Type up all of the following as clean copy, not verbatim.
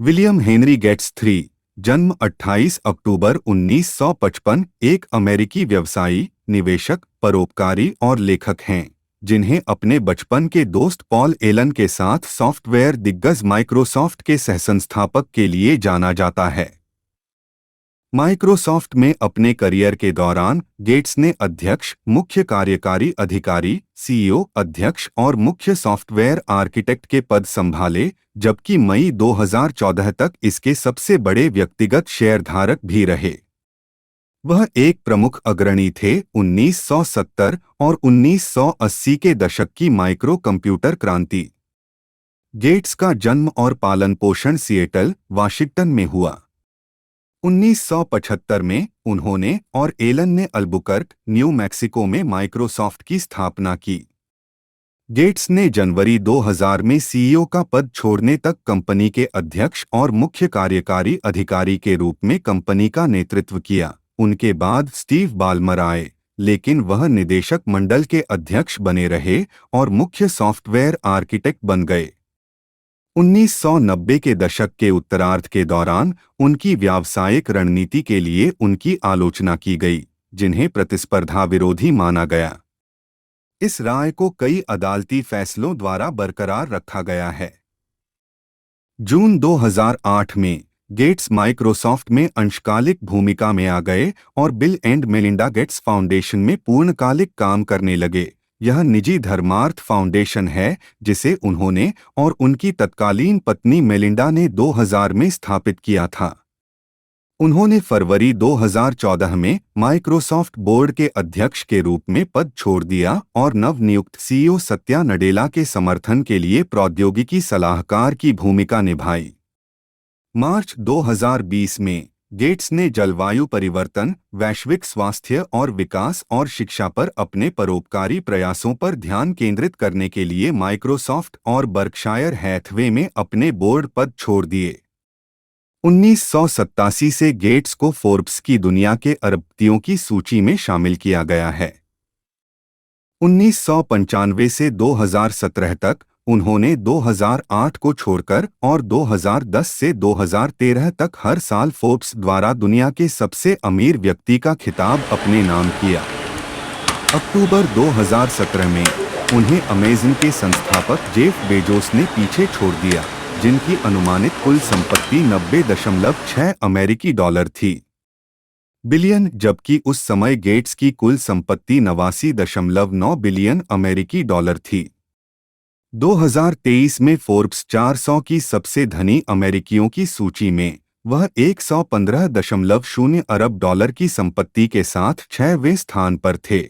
William Henry Gates three, जन्म 28 अक्टूबर 1955, एक अमेरिकी व्यवसायी, निवेशक, परोपकारी और लेखक हैं, जिन्हें अपने बचपन के दोस्त पॉल एलन के साथ सॉफ्टवेयर दिग्गज माइक्रोसॉफ्ट के सहसंस्थापक के लिए जाना जाता है। माइक्रोसॉफ्ट में अपने करियर के दौरान गेट्स ने अध्यक्ष, मुख्य कार्यकारी अधिकारी, सीईओ, अध्यक्ष और मुख्य सॉफ्टवेयर आर्किटेक्ट के पद संभाले, जबकि मई 2014 तक इसके सबसे बड़े व्यक्तिगत शेयरधारक भी रहे। वह एक प्रमुख अग्रणी थे 1970 और 1980 के दशक की माइक्रो कंप्यूटर क्रांति। गेट्स का जन्म और पालन पोषण सिएटल, वाशिंगटन में हुआ। 1975 में उन्होंने और एलन ने अल्बुकर्क, न्यू मैक्सिको में माइक्रोसॉफ्ट की स्थापना की। गेट्स ने जनवरी 2000 में सीईओ का पद छोड़ने तक कंपनी के अध्यक्ष और मुख्य कार्यकारी अधिकारी के रूप में कंपनी का नेतृत्व किया। उनके बाद स्टीव बाल्मर आए, लेकिन वह निदेशक मंडल के अध्यक्ष बने रहे और मुख्य सॉफ्टवेयर आर्किटेक्ट बन गए। 1990 के दशक के उत्तरार्ध के दौरान उनकी व्यावसायिक रणनीति के लिए उनकी आलोचना की गई, जिन्हें प्रतिस्पर्धा विरोधी माना गया। इस राय को कई अदालती फैसलों द्वारा बरकरार रखा गया है। जून 2008 में गेट्स माइक्रोसॉफ्ट में अंशकालिक भूमिका में आ गए और bill and Melinda Gates foundation में पूर्णकालिक काम करने लगे। यह निजी धर्मार्थ फाउंडेशन है जिसे उन्होंने और उनकी तत्कालीन पत्नी मेलिंडा ने 2000 में स्थापित किया था। उन्होंने फरवरी 2014 में माइक्रोसॉफ्ट बोर्ड के अध्यक्ष के रूप में पद छोड़ दिया और नवनियुक्त सीईओ सत्या नडेला के समर्थन के लिए प्रौद्योगिकी सलाहकार की भूमिका निभाई। मार्च 2020 में गेट्स ने जलवायु परिवर्तन, वैश्विक स्वास्थ्य और विकास और शिक्षा पर अपने परोपकारी प्रयासों पर ध्यान केंद्रित करने के लिए माइक्रोसॉफ्ट और बर्कशायर हैथवे में अपने बोर्ड पद छोड़ दिए। 1987 से गेट्स को फोर्ब्स की दुनिया के अरबपतियों की सूची में शामिल किया गया है। 1995 से 2017 तक उन्होंने 2008 को छोड़कर और 2010 से 2013 तक हर साल फोर्ब्स द्वारा दुनिया के सबसे अमीर व्यक्ति का खिताब अपने नाम किया। अक्टूबर 2017 में उन्हें अमेज़न के संस्थापक जेफ बेजोस ने पीछे छोड़ दिया, जिनकी अनुमानित कुल संपत्ति 90.6 अमेरिकी डॉलर थी बिलियन, जबकि उस समय गेट्स की कुल संपत्ति 89.9 बिलियन अमेरिकी डॉलर थी। 2023 में फोर्ब्स 400 की सबसे धनी अमेरिकियों की सूची में वह 115.0 अरब डॉलर की संपत्ति के साथ 6वें स्थान पर थे।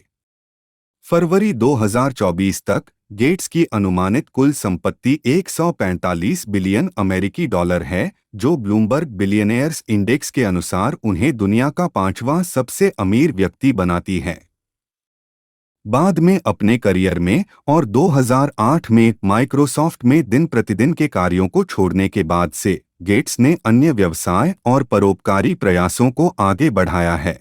फरवरी 2024 तक गेट्स की अनुमानित कुल संपत्ति 145 बिलियन अमेरिकी डॉलर है, जो ब्लूमबर्ग बिलियनेयर्स इंडेक्स के अनुसार उन्हें दुनिया का 5वां सबसे अमीर व्यक्ति बनाती है। बाद में अपने करियर में और 2008 में माइक्रोसॉफ्ट में दिन प्रतिदिन के कार्यों को छोड़ने के बाद से गेट्स ने अन्य व्यवसाय और परोपकारी प्रयासों को आगे बढ़ाया है।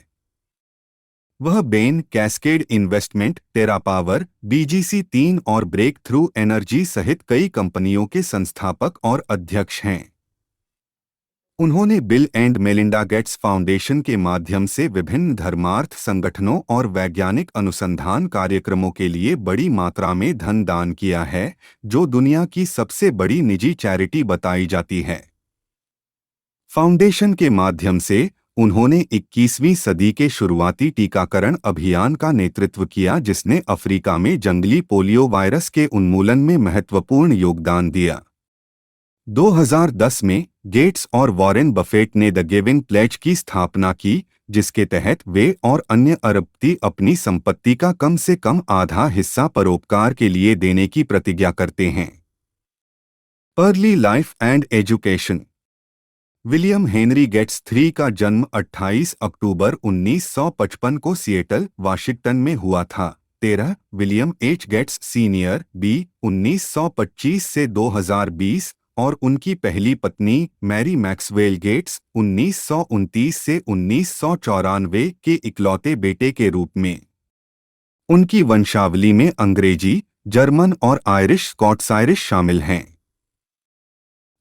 वह बेन, कैस्केड इन्वेस्टमेंट, टेरापावर, BGC3 और ब्रेक थ्रू एनर्जी सहित कई कंपनियों के संस्थापक और अध्यक्ष हैं। उन्होंने bill and Melinda Gates foundation के माध्यम से विभिन्न धर्मार्थ संगठनों और वैज्ञानिक अनुसंधान कार्यक्रमों के लिए बड़ी मात्रा में धन दान किया है, जो दुनिया की सबसे बड़ी निजी चैरिटी बताई जाती है। फाउंडेशन के माध्यम से उन्होंने 21वीं सदी के शुरुआती टीकाकरण अभियान का नेतृत्व किया, जिसने अफ्रीका में जंगली पोलियो वायरस के उन्मूलन में महत्वपूर्ण योगदान दिया। 2010 में गेट्स और वॉरेन बफेट ने द गिविंग प्लेज की स्थापना की, जिसके तहत वे और अन्य अरबपति अपनी संपत्ति का कम से कम आधा हिस्सा परोपकार के लिए देने की प्रतिज्ञा करते हैं। Early life and education. William Henry Gates three का जन्म 28 अक्टूबर 1955 को सिएटल, वाशिंगटन में हुआ था। 13 William H Gates senior B 1925 से 2020 और उनकी पहली पत्नी मैरी मैक्सवेल गेट्स 1929 से 1994 के इकलौते बेटे के रूप में। उनकी वंशावली में अंग्रेजी, जर्मन और आयरिश स्कॉट्स आयरिश शामिल हैं।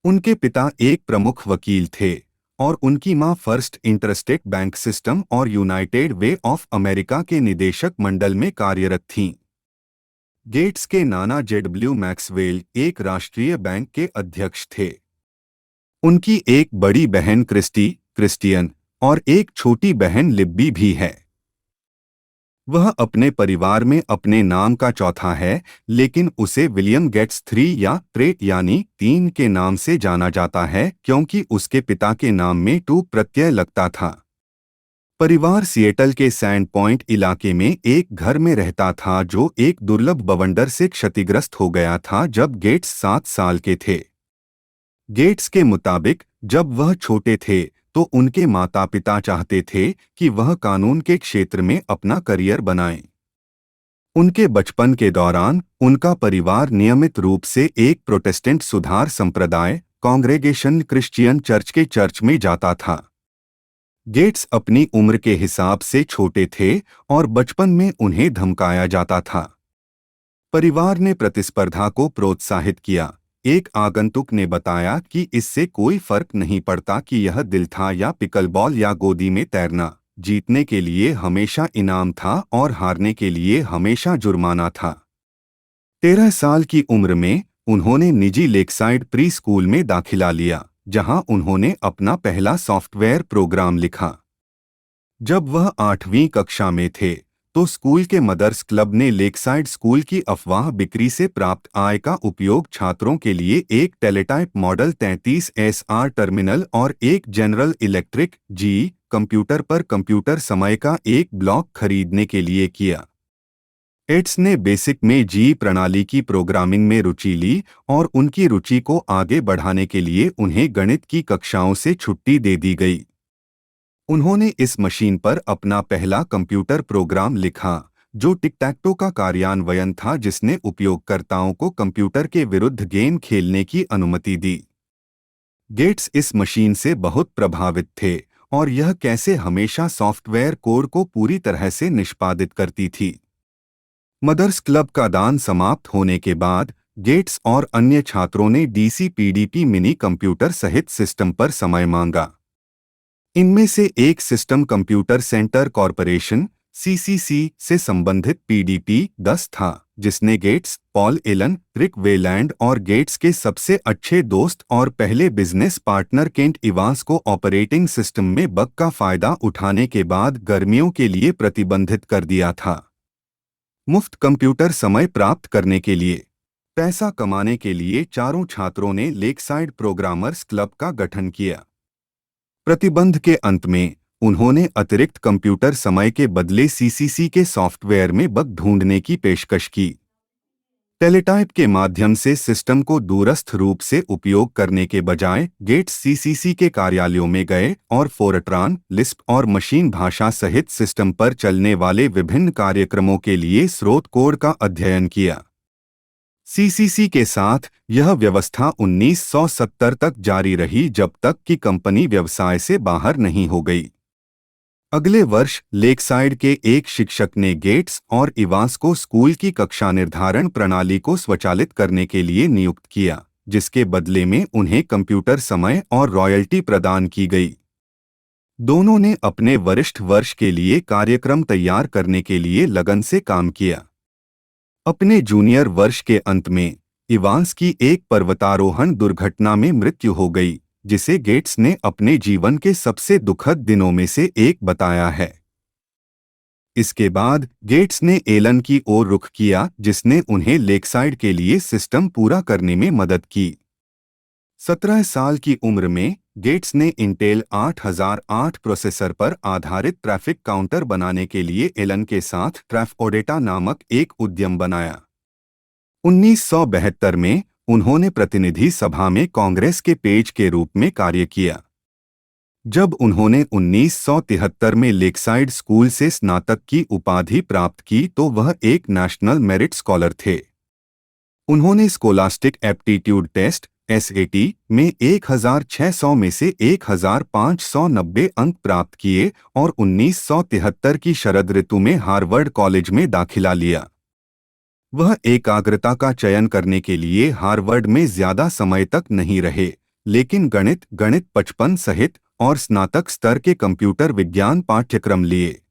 उनके पिता एक प्रमुख वकील थे और उनकी मां फर्स्ट इंटरस्टेट बैंक सिस्टम और यूनाइटेड वे ऑफ अमेरिका के निदेशक मंडल में कार्यरत थीं। गेट्स के नाना जेडब्ल्यू मैक्सवेल एक राष्ट्रीय बैंक के अध्यक्ष थे। उनकी एक बड़ी बहन क्रिस्टियन और एक छोटी बहन लिब्बी भी है। वह अपने परिवार में अपने नाम का चौथा है, लेकिन उसे विलियम गेट्स 3 या ट्रेट यानी 3 के नाम से जाना जाता है क्योंकि उसके पिता के नाम में 2 प्रत्यय लगता था। परिवार सिएटल के सैंड पॉइंट इलाके में एक घर में रहता था जो एक दुर्लभ बवंडर से क्षतिग्रस्त हो गया था जब गेट्स 7 साल के थे। गेट्स के मुताबिक जब वह छोटे थे तो उनके माता पिता चाहते थे कि वह कानून के क्षेत्र में अपना करियर बनाएं। उनके बचपन के दौरान उनका परिवार नियमित रूप से एक प्रोटेस्टेंट सुधार संप्रदाय कांग्रेगेशन क्रिश्चियन चर्च के चर्च में जाता था। गेट्स अपनी उम्र के हिसाब से छोटे थे और बचपन में उन्हें धमकाया जाता था। परिवार ने प्रतिस्पर्धा को प्रोत्साहित किया। एक आगंतुक ने बताया कि इससे कोई फर्क नहीं पड़ता कि यह दिल था या पिकलबॉल या गोदी में तैरना, जीतने के लिए हमेशा इनाम था और हारने के लिए हमेशा जुर्माना था। 13 साल की उम्र में उन्होंने निजी लेकसाइड प्री स्कूल में दाखिला लिया, जहां उन्होंने अपना पहला सॉफ्टवेयर प्रोग्राम लिखा। जब वह 8वीं कक्षा में थे तो स्कूल के मदर्स क्लब ने लेकसाइड स्कूल की अफवाह बिक्री से प्राप्त आय का उपयोग छात्रों के लिए एक टेलीटाइप मॉडल 33SR टर्मिनल और एक जनरल इलेक्ट्रिक जी कंप्यूटर पर कंप्यूटर समय का एक ब्लॉक खरीदने के लिए किया। एड्स ने बेसिक में जी प्रणाली की प्रोग्रामिंग में रुचि ली और उनकी रुचि को आगे बढ़ाने के लिए उन्हें गणित की कक्षाओं से छुट्टी दे दी गई। उन्होंने इस मशीन पर अपना पहला कंप्यूटर प्रोग्राम लिखा जो टिक-टैक-टो का कार्यान्वयन था, जिसने उपयोगकर्ताओं को कंप्यूटर के विरुद्ध गेम खेलने की अनुमति दी। गेट्स इस मशीन से बहुत प्रभावित थे और यह कैसे हमेशा सॉफ्टवेयर कोड को पूरी तरह से निष्पादित करती थी। मदर्स क्लब का दान समाप्त होने के बाद गेट्स और अन्य छात्रों ने डीसी-पीडीपी मिनी कंप्यूटर सहित सिस्टम पर समय मांगा। इनमें से एक system computer centre corporation (CCC) से संबंधित PDP-10 था, जिसने गेट्स, पॉल एलन, रिक वेलैंड और गेट्स के सबसे अच्छे दोस्त और पहले बिजनेस पार्टनर केंट इवांस को ऑपरेटिंग सिस्टम में बग का फायदा उठाने के बाद गर्मियों के लिए प्रतिबंधित कर दिया था। मुफ्त कंप्यूटर समय प्राप्त करने के लिए पैसा कमाने के लिए चारों छात्रों ने लेकसाइड प्रोग्रामर्स क्लब का गठन किया। प्रतिबंध के अंत में उन्होंने अतिरिक्त कंप्यूटर समय के बदले सीसीसी के सॉफ्टवेयर में बग ढूंढने की पेशकश की। टेलीटाइप के माध्यम से सिस्टम को दूरस्थ रूप से उपयोग करने के बजाय गेट्स सीसीसी के कार्यालयों में गए और फोरट्रान, लिस्प और मशीन भाषा सहित सिस्टम पर चलने वाले विभिन्न कार्यक्रमों के लिए स्रोत कोड का अध्ययन किया। सीसीसी के साथ यह व्यवस्था 1970 तक जारी रही जब तक कि कंपनी व्यवसाय से बाहर नहीं हो गई। अगले वर्ष लेकसाइड के एक शिक्षक ने गेट्स और इवांस को स्कूल की कक्षा निर्धारण प्रणाली को स्वचालित करने के लिए नियुक्त किया, जिसके बदले में उन्हें कंप्यूटर समय और रॉयल्टी प्रदान की गई। दोनों ने अपने वरिष्ठ वर्ष के लिए कार्यक्रम तैयार करने के लिए लगन से काम किया। अपने जूनियर वर्ष के अंत में इवांस की एक पर्वतारोहण दुर्घटना में मृत्यु हो गई, जिसे गेट्स ने अपने जीवन के सबसे दुखद दिनों में से एक बताया है। इसके बाद गेट्स ने एलन की ओर रुख किया, जिसने उन्हें लेकसाइड के लिए सिस्टम पूरा करने में मदद की। 17 साल की उम्र में गेट्स ने इंटेल 8008 प्रोसेसर पर आधारित ट्रैफिक काउंटर बनाने के लिए एलन के साथ ट्रैफओडेटा नामक एक उद्यम बनाया। 1972 में उन्होंने प्रतिनिधि सभा में कांग्रेस के पेज के रूप में कार्य किया। जब उन्होंने 1973 में लेकसाइड स्कूल से स्नातक की उपाधि प्राप्त की तो वह एक नेशनल मेरिट स्कॉलर थे। उन्होंने स्कोलास्टिक एप्टीट्यूड टेस्ट (SAT) में 1600 में से 1590 अंक प्राप्त किए और 1973 की शरद ऋतु में हार्वर्ड कॉलेज में दाखिला लिया। वह एकाग्रता का चयन करने के लिए हार्वर्ड में ज्यादा समय तक नहीं रहे, लेकिन गणित 55 सहित और स्नातक स्तर के कंप्यूटर विज्ञान पाठ्यक्रम लिए।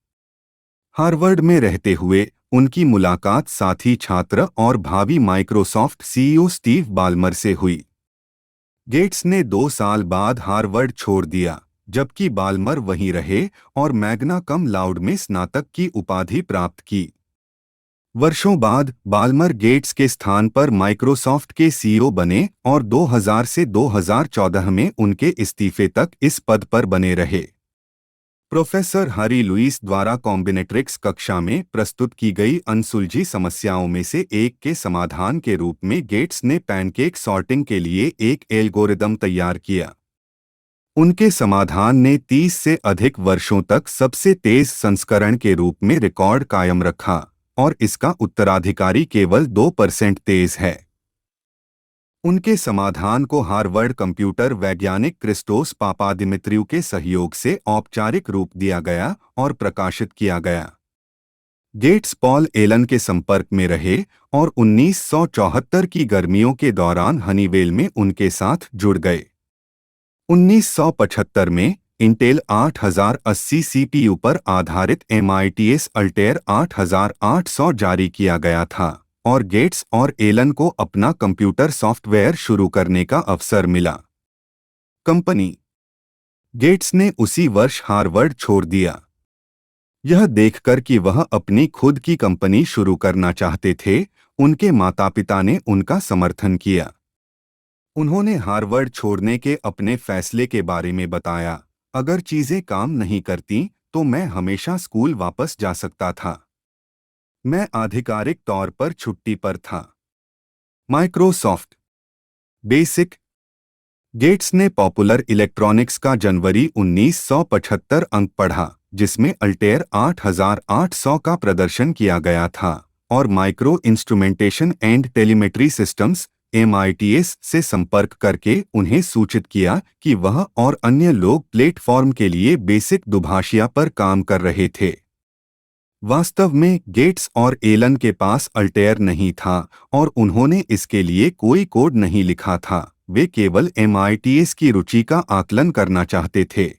हार्वर्ड में रहते हुए उनकी मुलाकात साथी छात्र और भावी माइक्रोसॉफ्ट सीईओ स्टीव बाल्मर से हुई। गेट्स ने 2 साल बाद हार्वर्ड छोड़ दिया, जबकि बाल्मर वहीं रहे और मैग्ना कम लाउड में स्नातक की उपाधि प्राप्त की। वर्षों बाद बाल्मर गेट्स के स्थान पर माइक्रोसॉफ्ट के सीईओ बने और 2000 से 2014 में उनके इस्तीफे तक इस पद पर बने रहे। प्रोफेसर हैरी लुईस द्वारा कॉम्बिनेट्रिक्स कक्षा में प्रस्तुत की गई अनसुलझी समस्याओं में से एक के समाधान के रूप में गेट्स ने पैनकेक सॉर्टिंग के लिए एक एल्गोरिदम तैयार किया। उनके समाधान ने 30 से अधिक वर्षों तक सबसे तेज संस्करण के रूप में रिकॉर्ड कायम रखा और इसका उत्तराधिकारी केवल 2% तेज है। उनके समाधान को हार्वर्ड कंप्यूटर वैज्ञानिक क्रिस्टोस पापादिमित्रियु के सहयोग से औपचारिक रूप दिया गया और प्रकाशित किया गया। गेट्स पॉल एलन के संपर्क में रहे और 1974 की गर्मियों के दौरान हनीवेल में उनके साथ जुड़ गए। 1975 में इंटेल 8080 सीपीयू पर आधारित MITS अल्टेयर 8800 जारी किया गया था और गेट्स और एलन को अपना कंप्यूटर सॉफ्टवेयर शुरू करने का अवसर मिला। कंपनी गेट्स ने उसी वर्ष हार्वर्ड छोड़ दिया। यह देखकर कि वह अपनी खुद की कंपनी शुरू करना चाहते थे, उनके माता-पिता ने उनका समर्थन किया। उन्होंने हार्वर्ड छोड़ने के अपने फैसले के बारे में बताया, अगर चीजें काम नहीं करती तो मैं हमेशा स्कूल वापस जा सकता था। मैं आधिकारिक तौर पर छुट्टी पर था। माइक्रोसॉफ्ट बेसिक गेट्स ने पॉपुलर इलेक्ट्रॉनिक्स का जनवरी 1975 अंक पढ़ा, जिसमें अल्टेयर 8800 का प्रदर्शन किया गया था और micro instrumentation and telemetry systems MITS से संपर्क करके उन्हें सूचित किया कि वह और अन्य लोग प्लेटफॉर्म के लिए बेसिक दुभाषिया पर काम कर रहे थे। वास्तव में गेट्स और एलन के पास अल्टेयर नहीं था और उन्होंने इसके लिए कोई कोड नहीं लिखा था, वे केवल MITS की रुचि का आकलन करना चाहते थे।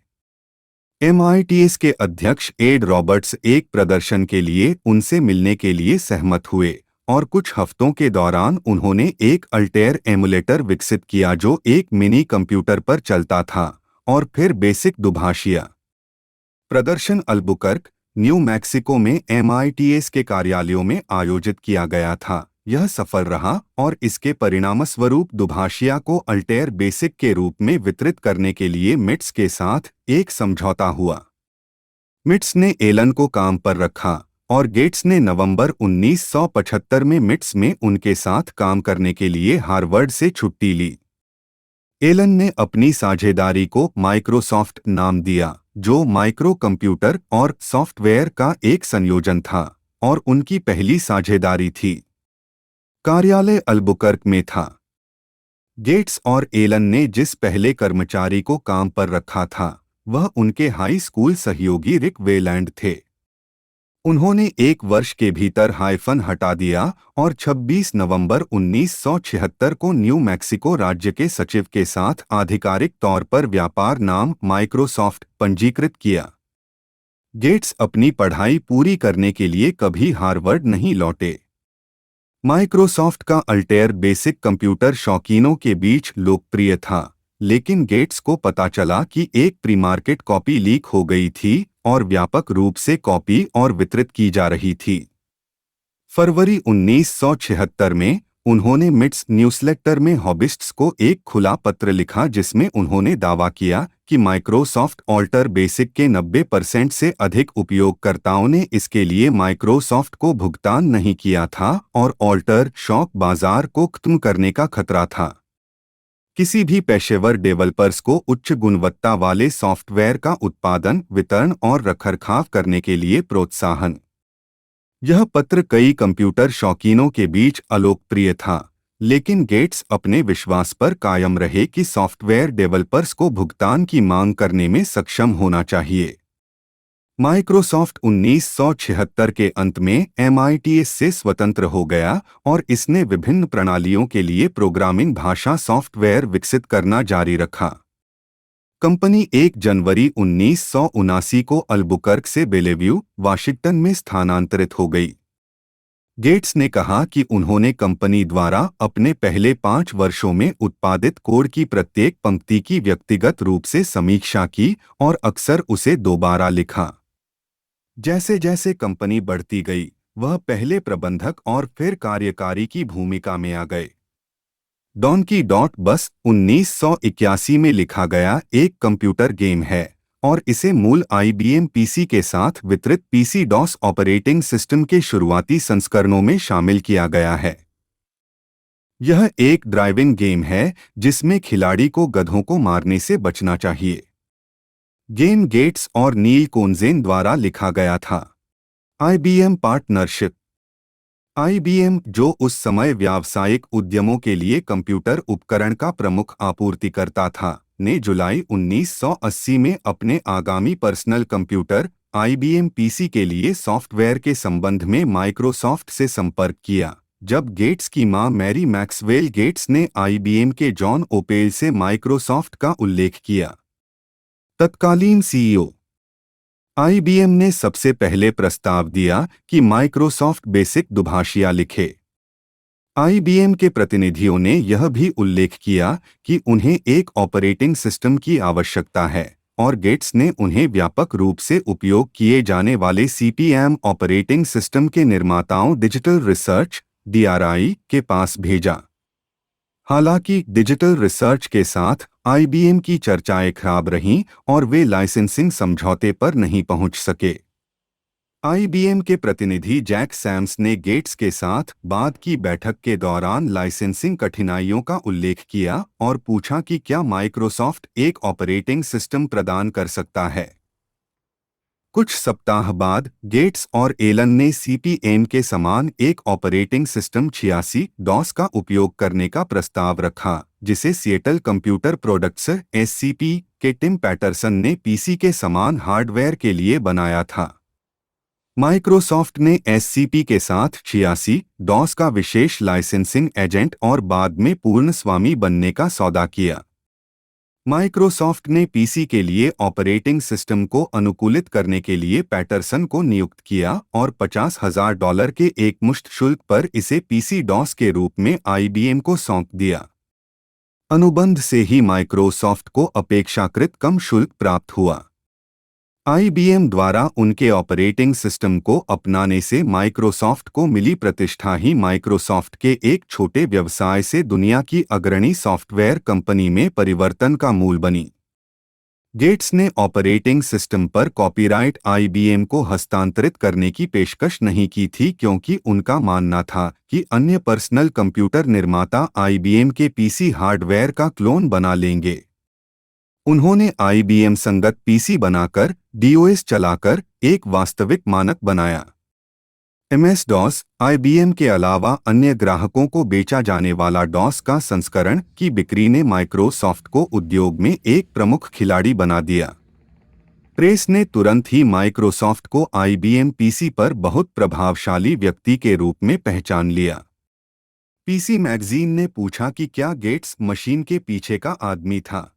MITS के अध्यक्ष एड रॉबर्ट्स एक प्रदर्शन के लिए उनसे मिलने के लिए सहमत हुए और कुछ हफ्तों के दौरान उन्होंने एक अल्टेयर एमुलेटर विकसित किया जो एक मिनी कंप्यूटर पर चलता था और फिर बेसिक दुभाषिया। प्रदर्शन अल्बुकर्क, न्यू मैक्सिको में MITS के कार्यालयों में आयोजित किया गया था। यह सफल रहा और इसके परिणामस्वरूप दुभाषिया को अल्टेयर बेसिक के रूप में वितरित करने के लिए मिट्स के साथ एक समझौता हुआ। मिट्स ने एलन को काम पर रखा और गेट्स ने नवंबर 1975 में मिट्स में उनके साथ काम करने के लिए हार्वर्ड से छुट्टी ली। एलन ने अपनी साझेदारी को माइक्रोसॉफ्ट नाम दिया, जो माइक्रो कंप्यूटर और सॉफ्टवेयर का एक संयोजन था और उनकी पहली साझेदारी थी। कार्यालय अल्बुकर्क में था। गेट्स और एलन ने जिस पहले कर्मचारी को काम पर रखा था, वह उनके हाई स्कूल सहयोगी रिक वेलैंड थे। उन्होंने 1 वर्ष के भीतर हाइफन हटा दिया और 26 नवंबर 1976 को न्यू मैक्सिको राज्य के सचिव के साथ आधिकारिक तौर पर व्यापार नाम माइक्रोसॉफ्ट पंजीकृत किया। गेट्स अपनी पढ़ाई पूरी करने के लिए कभी हार्वर्ड नहीं लौटे। माइक्रोसॉफ्ट का अल्टेयर बेसिक कंप्यूटर शौकीनों के बीच लोकप्रिय था, लेकिन गेट्स को पता चला कि एक प्री मार्केट कॉपी लीक हो गई थी और व्यापक रूप से कॉपी और वितरित की जा रही थी। फरवरी 1976 में उन्होंने मिट्स न्यूज़लेटर में हॉबिस्ट्स को एक खुला पत्र लिखा जिसमें उन्होंने दावा किया कि माइक्रोसॉफ्ट अल्टेयर बेसिक के 90% से अधिक उपयोगकर्ताओं ने इसके लिए माइक्रोसॉफ्ट को भुगतान नहीं किया था और अल्टेयर शौक बाजार को खत्म करने का खतरा था। किसी भी पेशेवर डेवलपर्स को उच्च गुणवत्ता वाले सॉफ्टवेयर का उत्पादन, वितरण और रखरखाव करने के लिए प्रोत्साहन। यह पत्र कई कंप्यूटर शौकीनों के बीच अलोकप्रिय था, लेकिन गेट्स अपने विश्वास पर कायम रहे कि सॉफ्टवेयर डेवलपर्स को भुगतान की मांग करने में सक्षम होना चाहिए। माइक्रोसॉफ्ट 1976 के अंत में MIT से स्वतंत्र हो गया और इसने विभिन्न प्रणालियों के लिए प्रोग्रामिंग भाषा सॉफ्टवेयर विकसित करना जारी रखा। कंपनी 1 जनवरी 1979 को अल्बुकर्क से बेलेव्यू, वाशिंगटन में स्थानांतरित हो गई। गेट्स ने कहा कि उन्होंने कंपनी द्वारा अपने पहले 5 वर्षों में उत्पादित कोड की प्रत्येक पंक्ति की व्यक्तिगत रूप से समीक्षा की और अक्सर उसे दोबारा लिखा। जैसे जैसे कंपनी बढ़ती गई, वह पहले प्रबंधक और फिर कार्यकारी की भूमिका में आ गए। डॉन्की डॉट बस 1981 में लिखा गया एक कंप्यूटर गेम है और इसे मूल IBM PC के साथ वितरित PC DOS ऑपरेटिंग सिस्टम के शुरुआती संस्करणों में शामिल किया गया है। यह एक ड्राइविंग गेम है जिसमें खिलाड़ी को गधों को मारने से बचना चाहिए। गेम गेट्स और नील कोनजेन द्वारा लिखा गया था। IBM partnership. IBM, जो उस समय व्यावसायिक उद्यमों के लिए कंप्यूटर उपकरण का प्रमुख आपूर्तिकर्ता था, ने जुलाई 1980 में अपने आगामी पर्सनल कंप्यूटर IBM PC के लिए सॉफ्टवेयर के संबंध में माइक्रोसॉफ्ट से संपर्क किया, जब गेट्स की मां मैरी मैक्सवेल गेट्स ने IBM के जॉन ओपेल से माइक्रोसॉफ्ट का उल्लेख किया। तत्कालीन CEO IBM ने सबसे पहले प्रस्ताव दिया कि माइक्रोसॉफ्ट बेसिक दुभाषिया लिखे। IBM के प्रतिनिधियों ने यह भी उल्लेख किया कि उन्हें एक ऑपरेटिंग सिस्टम की आवश्यकता है और गेट्स ने उन्हें व्यापक रूप से उपयोग किए जाने वाले CP/AM ऑपरेटिंग सिस्टम के निर्माताओं डिजिटल रिसर्च DRI के पास भेजा। हालांकि डिजिटल रिसर्च के साथ IBM की चर्चाएं खराब रहीं और वे लाइसेंसिंग समझौते पर नहीं पहुंच सके। IBM के प्रतिनिधि जैक सैम्स ने गेट्स के साथ बाद की बैठक के दौरान लाइसेंसिंग कठिनाइयों का उल्लेख किया और पूछा कि क्या माइक्रोसॉफ्ट एक ऑपरेटिंग सिस्टम प्रदान कर सकता है। कुछ सप्ताह बाद गेट्स और एलन ने CP/AM के समान एक ऑपरेटिंग सिस्टम 86 DOS का उपयोग करने का प्रस्ताव रखा, जिसे सिएटल कंप्यूटर प्रोडक्ट्स SCP के टिम पैटरसन ने PC के समान हार्डवेयर के लिए बनाया था। माइक्रोसॉफ्ट ने SCP के साथ 86 DOS का विशेष लाइसेंसिंग एजेंट और बाद में पूर्ण स्वामी बनने का सौदा किया। माइक्रोसॉफ्ट ने PC के लिए ऑपरेटिंग सिस्टम को अनुकूलित करने के लिए पैटरसन को नियुक्त किया और $50,000 के एकमुश्त शुल्क पर इसे PC DOS के रूप में IBM को सौंप दिया। अनुबंध से ही माइक्रोसॉफ्ट को अपेक्षाकृत कम शुल्क प्राप्त हुआ। IBM द्वारा उनके ऑपरेटिंग सिस्टम को अपनाने से माइक्रोसॉफ्ट को मिली प्रतिष्ठा ही माइक्रोसॉफ्ट के एक छोटे व्यवसाय से दुनिया की अग्रणी सॉफ्टवेयर कंपनी में परिवर्तन का मूल बनी। गेट्स ने ऑपरेटिंग सिस्टम पर कॉपीराइट IBM को हस्तांतरित करने की पेशकश नहीं की थी, क्योंकि उनका मानना था कि अन्य पर्सनल कंप्यूटर निर्माता IBM के PC हार्डवेयर का क्लोन बना लेंगे। उन्होंने IBM संगत PC बनाकर DOS चलाकर एक वास्तविक मानक बनाया। MS-DOS IBM के अलावा अन्य ग्राहकों को बेचा जाने वाला DOS का संस्करण की बिक्री ने माइक्रोसॉफ्ट को उद्योग में एक प्रमुख खिलाड़ी बना दिया। प्रेस ने तुरंत ही माइक्रोसॉफ्ट को IBM PC पर बहुत प्रभावशाली व्यक्ति के रूप में पहचान लिया। PC मैगजीन ने पूछा कि क्या गेट्स मशीन के पीछे का आदमी था।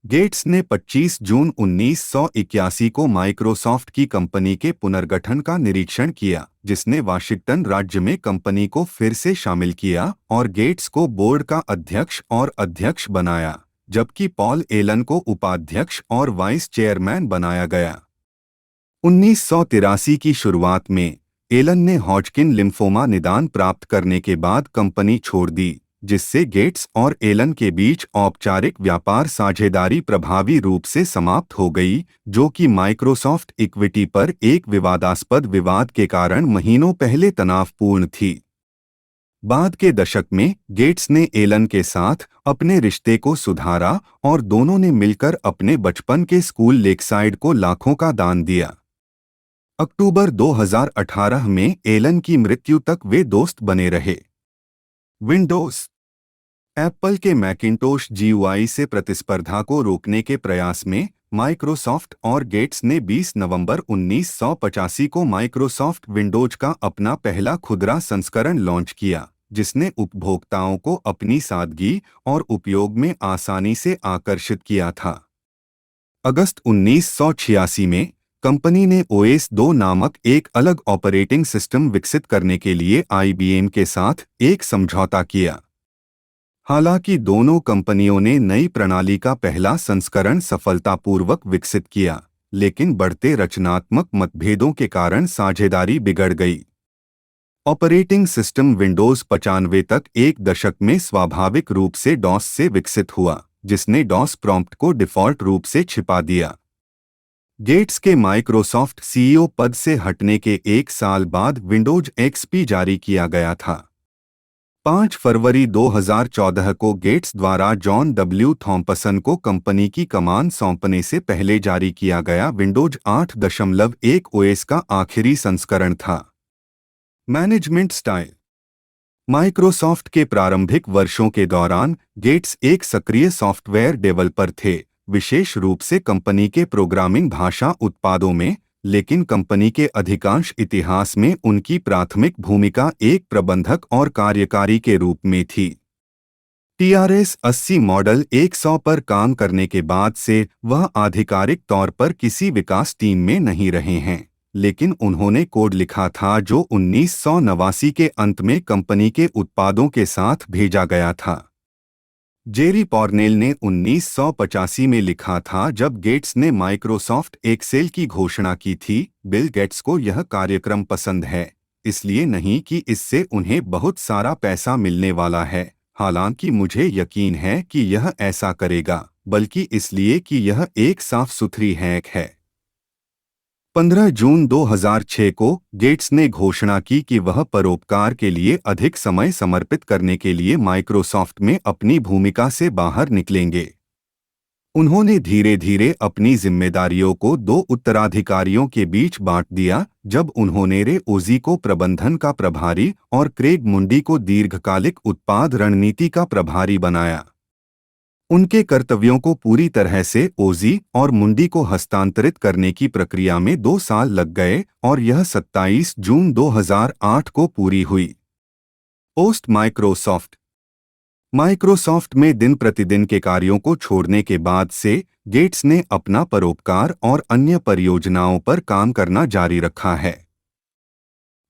गेट्स ने 25 जून 1981 को माइक्रोसॉफ्ट की कंपनी के पुनर्गठन का निरीक्षण किया, जिसने वाशिंगटन राज्य में कंपनी को फिर से शामिल किया और गेट्स को बोर्ड का अध्यक्ष और अध्यक्ष बनाया, जबकि पॉल एलन को उपाध्यक्ष और वाइस चेयरमैन बनाया गया। 1983 की शुरुआत में एलन ने हॉजकिन लिम्फोमा निदान प्राप्त करने के बाद कंपनी छोड़ दी, जिससे गेट्स और एलन के बीच औपचारिक व्यापार साझेदारी प्रभावी रूप से समाप्त हो गई, जो कि माइक्रोसॉफ्ट इक्विटी पर एक विवादास्पद विवाद के कारण महीनों पहले तनावपूर्ण थी। बाद के दशक में गेट्स ने एलन के साथ अपने रिश्ते को सुधारा और दोनों ने मिलकर अपने बचपन के स्कूल लेकसाइड को लाखों का दान दिया। अक्टूबर 2018 में एलन की मृत्यु तक वे दोस्त बने रहे। विंडोज। एप्पल के मैकिंटोश GUI से प्रतिस्पर्धा को रोकने के प्रयास में माइक्रोसॉफ्ट और गेट्स ने 20 नवंबर 1985 को माइक्रोसॉफ्ट विंडोज का अपना पहला खुदरा संस्करण लॉन्च किया, जिसने उपभोक्ताओं को अपनी सादगी और उपयोग में आसानी से आकर्षित किया था। अगस्त 1986 में कंपनी ने OS/2 नामक एक अलग ऑपरेटिंग सिस्टम विकसित करने के लिए IBM के साथ एक समझौता किया। हालांकि दोनों कंपनियों ने नई प्रणाली का पहला संस्करण सफलतापूर्वक विकसित किया, लेकिन बढ़ते रचनात्मक मतभेदों के कारण साझेदारी बिगड़ गई। ऑपरेटिंग सिस्टम विंडोज 95 तक एक दशक में स्वाभाविक रूप से डॉस से विकसित हुआ, जिसने डॉस प्रॉम्प्ट को डिफ़ॉल्ट रूप से छिपा दिया। गेट्स के माइक्रोसॉफ्ट CEO पद से हटने के एक साल बाद विंडोज XP जारी किया गया था। 5 फरवरी 2014 को गेट्स द्वारा जॉन W. थॉम्पसन को कंपनी की कमान सौंपने से पहले जारी किया गया विंडोज 8.1 OS का आखिरी संस्करण था। Management style. माइक्रोसॉफ्ट के प्रारंभिक वर्षों के दौरान गेट्स एक सक्रिय सॉफ्टवेयर डेवलपर थे, विशेष रूप से कंपनी के प्रोग्रामिंग भाषा उत्पादों में, लेकिन कंपनी के अधिकांश इतिहास में उनकी प्राथमिक भूमिका एक प्रबंधक और कार्यकारी के रूप में थी। TRS-80 मॉडल 100 पर काम करने के बाद से वह आधिकारिक तौर पर किसी विकास टीम में नहीं रहे हैं, लेकिन उन्होंने कोड लिखा था जो 1989 के अंत में कंपनी के उत्पादों के साथ भेजा गया था। जेरी पॉर्नेल ने 1985 में लिखा था, जब गेट्स ने माइक्रोसॉफ्ट एक्सेल की घोषणा की थी, बिल गेट्स को यह कार्यक्रम पसंद है, इसलिए नहीं कि इससे उन्हें बहुत सारा पैसा मिलने वाला है, हालांकि मुझे यकीन है कि यह ऐसा करेगा, बल्कि इसलिए कि यह एक साफ सुथरी हैक है। 15 जून 2006 को गेट्स ने घोषणा की कि वह परोपकार के लिए अधिक समय समर्पित करने के लिए माइक्रोसॉफ्ट में अपनी भूमिका से बाहर निकलेंगे। उन्होंने धीरे धीरे अपनी जिम्मेदारियों को 2 उत्तराधिकारियों के बीच बांट दिया, जब उन्होंने रे ओजी को प्रबंधन का प्रभारी और क्रेग मुंडी को दीर्घकालिक उत्पाद रणनीति का प्रभारी बनाया। उनके कर्तव्यों को पूरी तरह से ओजी और मुंडी को हस्तांतरित करने की प्रक्रिया में 2 साल लग गए और यह 27 जून 2008 को पूरी हुई। पोस्ट माइक्रोसॉफ्ट में दिन प्रतिदिन के कार्यों को छोड़ने के बाद से गेट्स ने अपना परोपकार और अन्य परियोजनाओं पर काम करना जारी रखा है।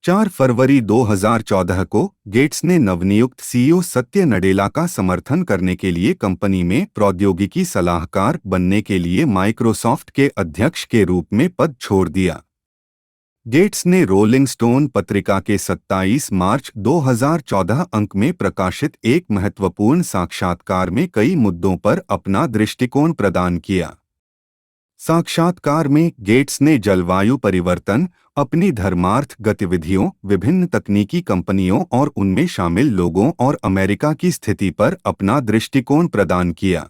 4 फरवरी 2014 को गेट्स ने नवनियुक्त CEO सत्य नडेला का समर्थन करने के लिए कंपनी में प्रौद्योगिकी सलाहकार बनने के लिए माइक्रोसॉफ्ट के अध्यक्ष के रूप में पद छोड़ दिया। गेट्स ने रोलिंग स्टोन पत्रिका के 27 मार्च 2014 अंक में प्रकाशित एक महत्वपूर्ण साक्षात्कार में कई मुद्दों पर अपना दृष्टिकोण प्रदान किया। साक्षात्कार में गेट्स ने जलवायु परिवर्तन, अपनी धर्मार्थ गतिविधियों, विभिन्न तकनीकी कंपनियों और उनमें शामिल लोगों और अमेरिका की स्थिति पर अपना दृष्टिकोण प्रदान किया।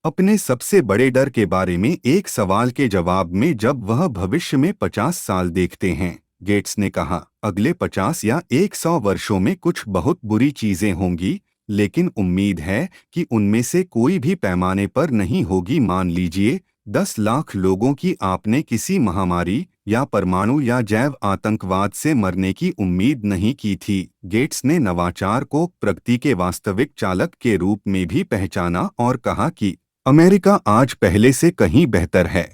अपने सबसे बड़े डर के बारे में एक सवाल के जवाब में, जब वह भविष्य में 50 साल देखते हैं, गेट्स ने कहा, अगले 50 या 100 वर्षों में कुछ बहुत बुरी चीजें होंगी, लेकिन उम्मीद है कि उनमें से कोई भी पैमाने पर नहीं होगी। मान लीजिए 10 लाख लोगों की आपने किसी महामारी या परमाणु या जैव आतंकवाद से मरने की उम्मीद नहीं की थी। गेट्स ने नवाचार को प्रगति के वास्तविक चालक के रूप में भी पहचाना और कहा कि अमेरिका आज पहले से कहीं बेहतर है।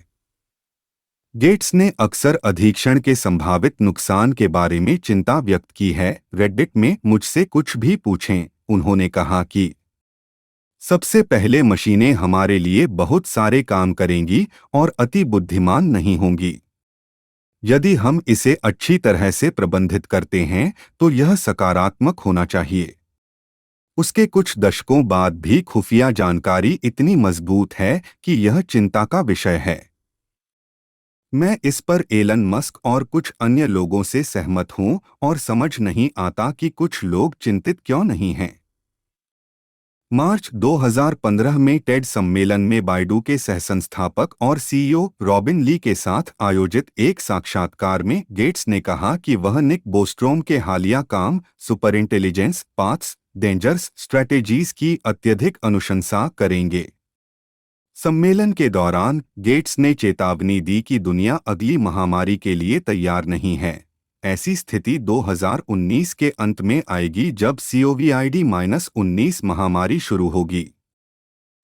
गेट्स ने अक्सर अधीक्षण के संभावित नुकसान के बारे में चिंता व्यक्त की है। रेडिट में मुझसे कुछ भी पूछें, उन्होंने कहा कि सबसे पहले मशीनें हमारे लिए बहुत सारे काम करेंगी और अति बुद्धिमान नहीं होंगी। यदि हम इसे अच्छी तरह से प्रबंधित करते हैं तो यह सकारात्मक होना चाहिए। उसके कुछ दशकों बाद भी खुफिया जानकारी इतनी मजबूत है कि यह चिंता का विषय है। मैं इस पर एलन मस्क और कुछ अन्य लोगों से सहमत हूं और समझ नहीं आता कि कुछ लोग चिंतित क्यों नहीं हैं। मार्च 2015 में टेड सम्मेलन में बायडू के सहसंस्थापक और CEO रॉबिन ली के साथ आयोजित एक साक्षात्कार में गेट्स ने कहा कि वह निक बोस्ट्रोम के हालिया काम super intelligence paths dangers strategies की अत्यधिक अनुशंसा करेंगे। सम्मेलन के दौरान गेट्स ने चेतावनी दी कि दुनिया अगली महामारी के लिए तैयार नहीं है। ऐसी स्थिति 2019 के अंत में आएगी जब COVID-19 महामारी शुरू होगी।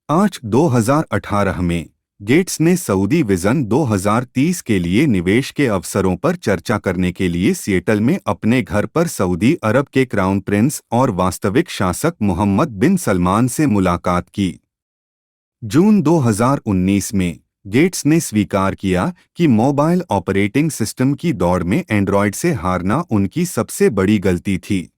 आज 2018 में गेट्स ने सऊदी विजन 2030 के लिए निवेश के अवसरों पर चर्चा करने के लिए सिएटल में अपने घर पर सऊदी अरब के क्राउन प्रिंस और वास्तविक शासक मोहम्मद बिन सलमान से मुलाकात की। जून 2019 में गेट्स ने स्वीकार किया कि मोबाइल ऑपरेटिंग सिस्टम की दौड़ में एंड्रॉयड से हारना उनकी सबसे बड़ी गलती थी।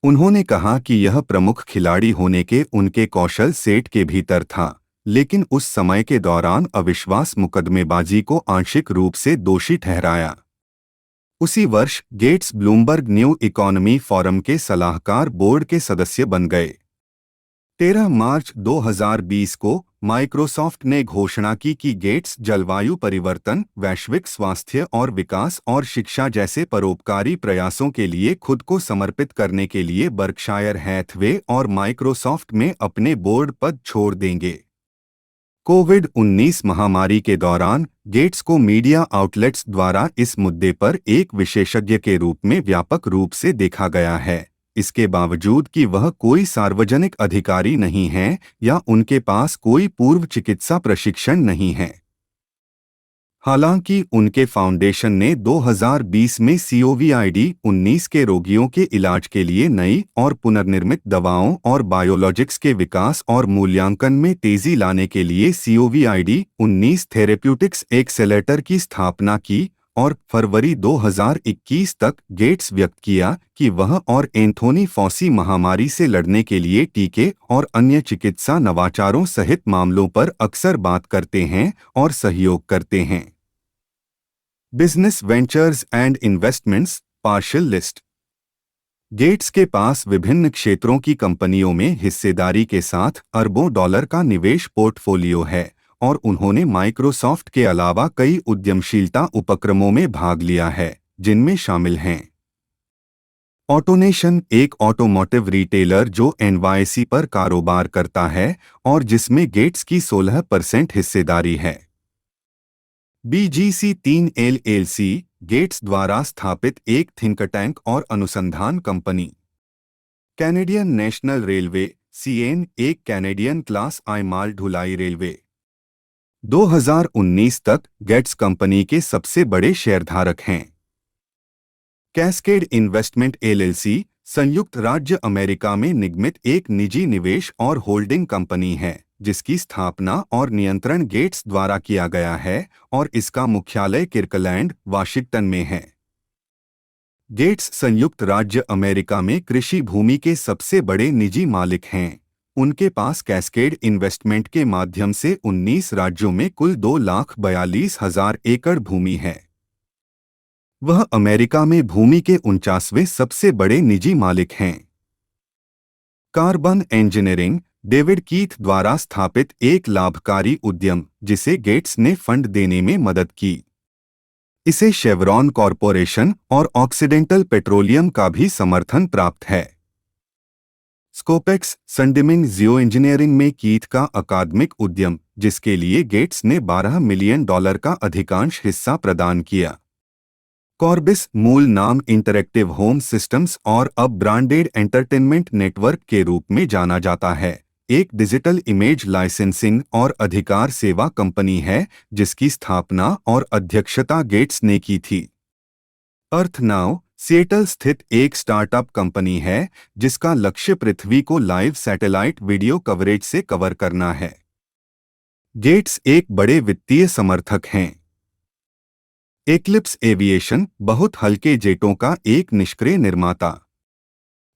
उन्होंने कहा कि यह प्रमुख खिलाड़ी होने के उनके कौशल सेट के भीतर था, लेकिन उस समय के दौरान अविश्वास मुकदमेबाजी को आंशिक रूप से दोषी ठहराया। उसी वर्ष Gates Bloomberg New Economy Forum के सलाहकार बोर्ड के सदस्य बन गए। 13 मार्च 2020 को माइक्रोसॉफ्ट ने घोषणा की कि गेट्स जलवायु परिवर्तन, वैश्विक स्वास्थ्य और विकास और शिक्षा जैसे परोपकारी प्रयासों के लिए खुद को समर्पित करने के लिए बर्कशायर हैथवे और माइक्रोसॉफ्ट में अपने बोर्ड पद छोड़ देंगे। कोविड-19 महामारी के दौरान गेट्स को मीडिया आउटलेट्स द्वारा इस मुद्दे पर एक विशेषज्ञ के रूप में व्यापक रूप से देखा गया है, इसके बावजूद कि वह कोई सार्वजनिक अधिकारी नहीं है या उनके पास कोई पूर्व चिकित्सा प्रशिक्षण नहीं है। हालांकि उनके फाउंडेशन ने 2020 में COVID-19 के रोगियों के इलाज के लिए नई और पुनर्निर्मित दवाओं और बायोलॉजिक्स के विकास और मूल्यांकन में तेजी लाने के लिए COVID-19 थेरेप्यूटिक्स एक्सेलेरेटर की स्थापना की और फरवरी 2021 तक गेट्स व्यक्त किया कि वह और एंथोनी फॉसी महामारी से लड़ने के लिए टीके और अन्य चिकित्सा नवाचारों सहित मामलों पर अक्सर बात करते हैं और सहयोग करते हैं। Business ventures and investments partial list. Gates के पास विभिन्न क्षेत्रों की कंपनियों में हिस्सेदारी के साथ अरबों डॉलर का निवेश पोर्टफोलियो है और उन्होंने माइक्रोसॉफ्ट के अलावा कई उद्यमशीलता उपक्रमों में भाग लिया है, जिनमें शामिल हैं ऑटोनेशन, एक ऑटोमोटिव रिटेलर जो NYSE पर कारोबार करता है और जिसमें गेट्स की 16% हिस्सेदारी है। BGC3 LLC गेट्स द्वारा स्थापित एक थिंक टैंक और अनुसंधान company. Canadian national railway CN एक कैनेडियन क्लास I माल ढुलाई रेलवे। 2019 तक गेट्स कंपनी के सबसे बड़े शेयरधारक हैं। कैस्केड इन्वेस्टमेंट LLC संयुक्त राज्य अमेरिका में निगमित एक निजी निवेश और होल्डिंग कंपनी है, जिसकी स्थापना और नियंत्रण गेट्स द्वारा किया गया है और इसका मुख्यालय किर्कलैंड, वाशिंगटन में है। गेट्स संयुक्त राज्य अमेरिका में कृषि भूमि के सबसे बड़े निजी मालिक हैं। उनके पास कैस्केड इन्वेस्टमेंट के माध्यम से 19 राज्यों में कुल 2,42,000 एकड़ भूमि है। वह अमेरिका में भूमि के 49वें सबसे बड़े निजी मालिक हैं। कार्बन इंजीनियरिंग डेविड कीथ द्वारा स्थापित एक लाभकारी उद्यम जिसे गेट्स ने फंड देने में मदद की। इसे शेवरॉन कॉरपोरेशन और ऑक्सीडेंटल पेट्रोलियम का भी समर्थन प्राप्त है। स्कोपेक्स संडिमिंग जियो इंजीनियरिंग में कीथ का अकादमिक उद्यम, जिसके लिए गेट्स ने $12 मिलियन का अधिकांश हिस्सा प्रदान किया। कॉर्बिस मूल नाम इंटरैक्टिव होम सिस्टम्स और अब ब्रांडेड एंटरटेनमेंट नेटवर्क के रूप में जाना जाता है, एक डिजिटल इमेज लाइसेंसिंग और अधिकार सेवा कंपनी है जिसकी स्थापना और अध्यक्षता गेट्स ने की थी। अर्थ नाउ सिएटल स्थित एक स्टार्टअप कंपनी है जिसका लक्ष्य पृथ्वी को लाइव सैटेलाइट वीडियो कवरेज से कवर करना है। गेट्स एक बड़े वित्तीय समर्थक हैं। एक्लिप्स एविएशन बहुत हल्के जेटों का एक निष्क्रिय निर्माता।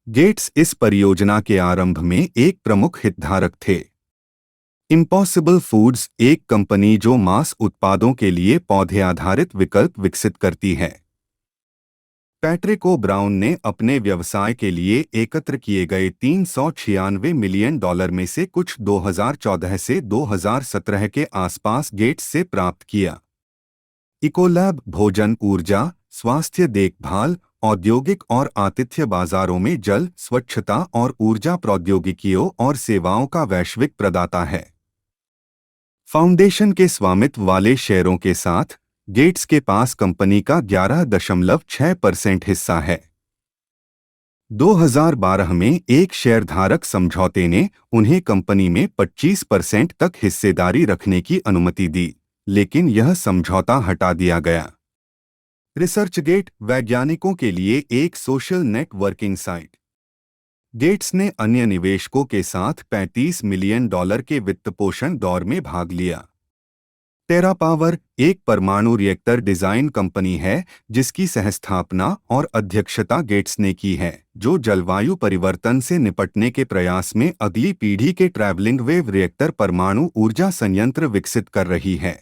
गेट्स इस परियोजना के आरंभ में एक प्रमुख हितधारक थे। इम्पॉसिबल फूड्स एक कंपनी जो मांस उत्पादों के लिए पौधे आधारित विकल्प विकसित करती है। पैट्रिक ओ ब्राउन ने अपने व्यवसाय के लिए एकत्र किए गए $396 मिलियन में से कुछ 2014 से 2017 के आसपास गेट्स से प्राप्त किया। इकोलैब भोजन, ऊर्जा, स्वास्थ्य देखभाल, औद्योगिक और आतिथ्य बाजारों में जल, स्वच्छता और ऊर्जा प्रौद्योगिकियों और सेवाओं का वैश्विक प्रदाता है। फाउंडेशन के स्वामित्व वाले शेयरों के साथ गेट्स के पास कंपनी का 11.6% हिस्सा है। 2012 में एक शेयरधारक समझौते ने उन्हें कंपनी में 25% तक हिस्सेदारी रखने की अनुमति दी, लेकिन यह समझौता हटा दिया गया। रिसर्चगेट वैज्ञानिकों के लिए एक सोशल नेटवर्किंग साइट। गेट्स ने अन्य निवेशकों के साथ $35 मिलियन के वित्तपोषण दौर में भाग लिया। टेरा पावर एक परमाणु रिएक्टर डिजाइन कंपनी है जिसकी सहस्थापना और अध्यक्षता गेट्स ने की है, जो जलवायु परिवर्तन से निपटने के प्रयास में अगली पीढ़ी के ट्रैवलिंग वेव रिएक्टर परमाणु ऊर्जा संयंत्र विकसित कर रही है।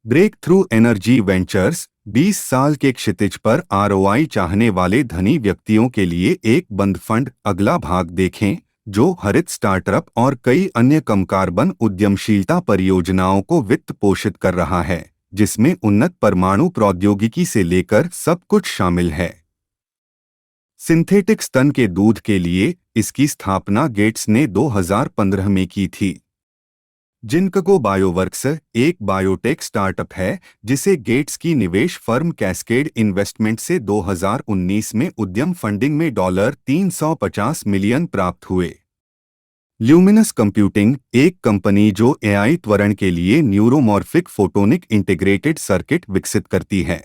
ब्रेक थ्रू एनर्जी वेंचर्स 20 साल के क्षितिज पर आरओआई चाहने वाले धनी व्यक्तियों के लिए एक बंद फंड। अगला भाग देखें, जो हरित स्टार्टअप और कई अन्य कम कार्बन उद्यमशीलता परियोजनाओं को वित्त पोषित कर रहा है, जिसमें उन्नत परमाणु प्रौद्योगिकी से लेकर सब कुछ शामिल है। सिंथेटिक स्तन के दूध के लिए इसकी स्थापना गेट्स ने 2015 में की थी। जिनकगो बायोवर्क्स एक बायोटेक स्टार्टअप है जिसे गेट्स की निवेश फर्म कैस्केड इन्वेस्टमेंट से 2019 में उद्यम फंडिंग में $350 मिलियन प्राप्त हुए। ल्यूमिनस कंप्यूटिंग एक कंपनी जो एआई त्वरण के लिए न्यूरोमॉर्फिक फोटोनिक इंटीग्रेटेड सर्किट विकसित करती है।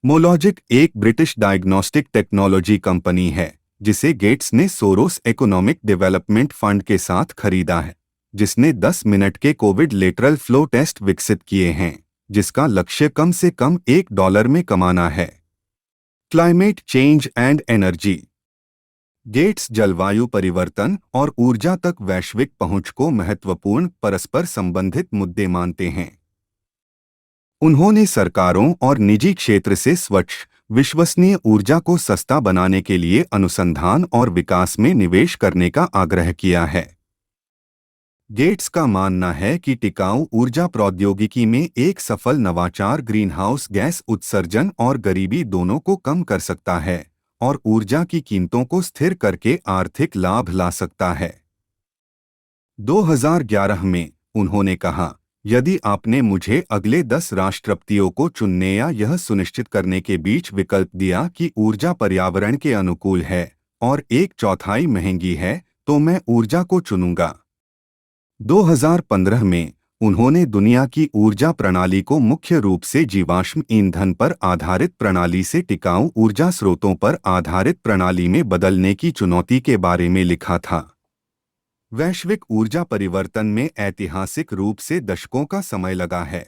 मोलॉजिक एक ब्रिटिश डायग्नोस्टिक टेक्नोलॉजी कंपनी है जिसे गेट्स ने सोरोस इकोनॉमिक डेवलपमेंट फंड के साथ खरीदा है, जिसने 10 मिनट के कोविड लेटरल फ्लो टेस्ट विकसित किए हैं, जिसका लक्ष्य कम से कम $1 में कमाना है। Climate change and energy Gates जलवायु परिवर्तन और ऊर्जा तक वैश्विक पहुंच को महत्वपूर्ण परस्पर संबंधित मुद्दे मानते हैं। उन्होंने सरकारों और निजी क्षेत्र से स्वच्छ, विश्वसनीय ऊर्जा को सस्ता बनाने के लिए अनुसंधान और विकास में निवेश करने का आग्रह किया है। गेट्स का मानना है कि टिकाऊ ऊर्जा प्रौद्योगिकी में एक सफल नवाचार ग्रीनहाउस गैस उत्सर्जन और गरीबी दोनों को कम कर सकता है और ऊर्जा की कीमतों को स्थिर करके आर्थिक लाभ ला सकता है। 2011 में उन्होंने कहा, यदि आपने मुझे अगले 10 राष्ट्रपतियों को चुनने या यह सुनिश्चित करने के बीच विकल्प दिया कि ऊर्जा पर्यावरण के अनुकूल है और 1/4 महंगी है, तो मैं ऊर्जा को चुनूंगा। 2015 में उन्होंने दुनिया की ऊर्जा प्रणाली को मुख्य रूप से जीवाश्म ईंधन पर आधारित प्रणाली से टिकाऊ ऊर्जा स्रोतों पर आधारित प्रणाली में बदलने की चुनौती के बारे में लिखा था। वैश्विक ऊर्जा परिवर्तन में ऐतिहासिक रूप से दशकों का समय लगा है।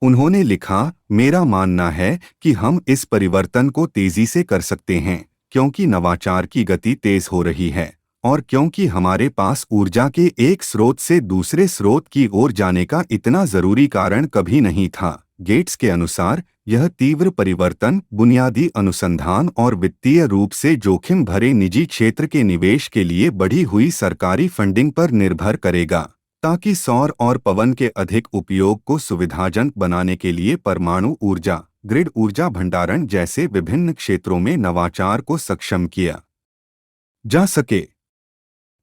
उन्होंने लिखा, मेरा मानना है कि हम इस परिवर्तन को तेजी से कर सकते हैं क्योंकि नवाचार की गति तेज हो रही है और क्योंकि हमारे पास ऊर्जा के एक स्रोत से दूसरे स्रोत की ओर जाने का इतना जरूरी कारण कभी नहीं था। गेट्स के अनुसार यह तीव्र परिवर्तन बुनियादी अनुसंधान और वित्तीय रूप से जोखिम भरे निजी क्षेत्र के निवेश के लिए बढ़ी हुई सरकारी फंडिंग पर निर्भर करेगा, ताकि सौर और पवन के अधिक उपयोग को सुविधाजनक बनाने के लिए परमाणु ऊर्जा, ग्रिड ऊर्जा भंडारण जैसे विभिन्न क्षेत्रों में नवाचार को सक्षम किया जा सके।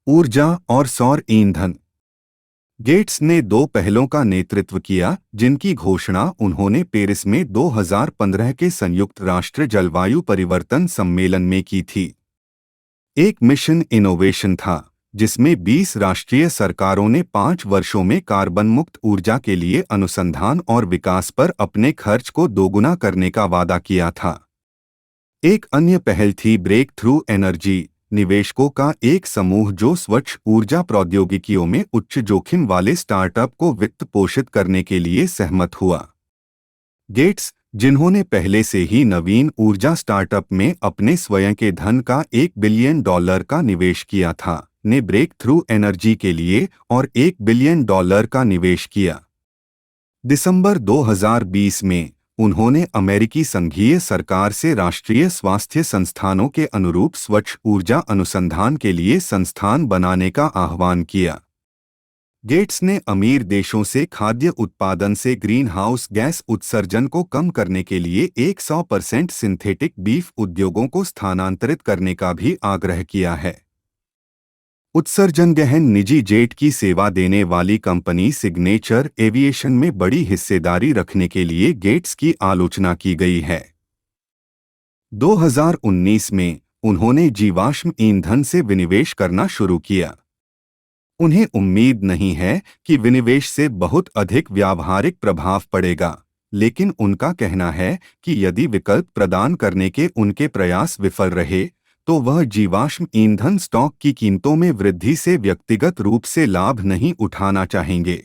ऊर्जा और सौर ईंधन गेट्स ने 2 पहलों का नेतृत्व किया जिनकी घोषणा उन्होंने पेरिस में 2015 के संयुक्त राष्ट्र जलवायु परिवर्तन सम्मेलन में की थी। एक मिशन इनोवेशन था जिसमें 20 राष्ट्रीय सरकारों ने 5 वर्षों में कार्बन मुक्त ऊर्जा के लिए अनुसंधान और विकास पर अपने खर्च को दोगुना करने का वादा किया था। एक अन्य पहल थी ब्रेक थ्रू एनर्जी, निवेशकों का एक समूह जो स्वच्छ ऊर्जा प्रौद्योगिकियों में उच्च जोखिम वाले स्टार्टअप को वित्त पोषित करने के लिए सहमत हुआ। गेट्स, जिन्होंने पहले से ही नवीन ऊर्जा स्टार्टअप में अपने स्वयं के धन का $1 बिलियन का निवेश किया था, ने ब्रेक थ्रू एनर्जी के लिए और $1 बिलियन का निवेश किया। दिसंबर 2020 में उन्होंने अमेरिकी संघीय सरकार से राष्ट्रीय स्वास्थ्य संस्थानों के अनुरूप स्वच्छ ऊर्जा अनुसंधान के लिए संस्थान बनाने का आह्वान किया। गेट्स ने अमीर देशों से खाद्य उत्पादन से ग्रीनहाउस गैस उत्सर्जन को कम करने के लिए 100% सिंथेटिक बीफ उद्योगों को स्थानांतरित करने का भी आग्रह किया है। उत्सर्जन गहन निजी जेट की सेवा देने वाली कंपनी सिग्नेचर एविएशन में बड़ी हिस्सेदारी रखने के लिए गेट्स की आलोचना की गई है। 2019 में उन्होंने जीवाश्म ईंधन से विनिवेश करना शुरू किया। उन्हें उम्मीद नहीं है कि विनिवेश से बहुत अधिक व्यावहारिक प्रभाव पड़ेगा, लेकिन उनका कहना है कि यदि विकल्प प्रदान करने के उनके प्रयास विफल रहे तो वह जीवाश्म ईंधन स्टॉक की कीमतों में वृद्धि से व्यक्तिगत रूप से लाभ नहीं उठाना चाहेंगे।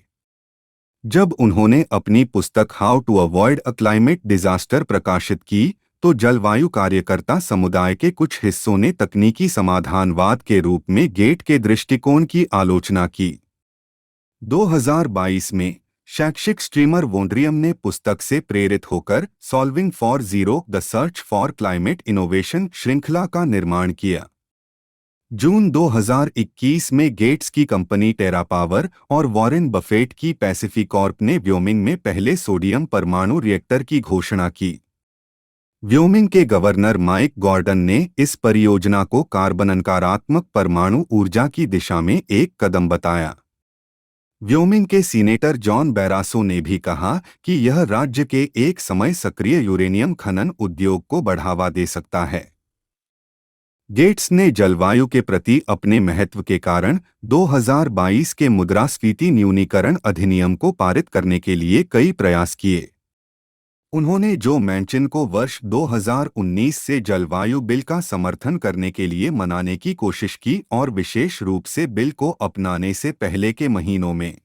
जब उन्होंने अपनी पुस्तक how to avoid a climate disaster प्रकाशित की तो जलवायु कार्यकर्ता समुदाय के कुछ हिस्सों ने तकनीकी समाधानवाद के रूप में गेट के दृष्टिकोण की आलोचना की। 2022 में शैक्षिक स्ट्रीमर वोंड्रियम ने पुस्तक से प्रेरित होकर solving for zero the search for climate innovation श्रृंखला का निर्माण किया। जून 2021 में गेट्स की कंपनी टेरा पावर और वॉरेन बफेट की पैसिफिकॉर्प ने व्योमिंग में पहले सोडियम परमाणु रिएक्टर की घोषणा की। व्योमिंग के गवर्नर माइक गॉर्डन ने इस परियोजना को कार्बन नकारात्मक परमाणु ऊर्जा की दिशा में एक कदम बताया। व्योमिंग के सीनेटर जॉन बैरासो ने भी कहा कि यह राज्य के एक समय सक्रिय यूरेनियम खनन उद्योग को बढ़ावा दे सकता है। गेट्स ने जलवायु के प्रति अपने महत्व के कारण 2022 के मुद्रास्फीति न्यूनीकरण अधिनियम को पारित करने के लिए कई प्रयास किए। उन्होंने जो मैंचिन को वर्ष 2019 से जलवायु बिल का समर्थन करने के लिए मनाने की कोशिश की और विशेष रूप से बिल को अपनाने से पहले के महीनों में।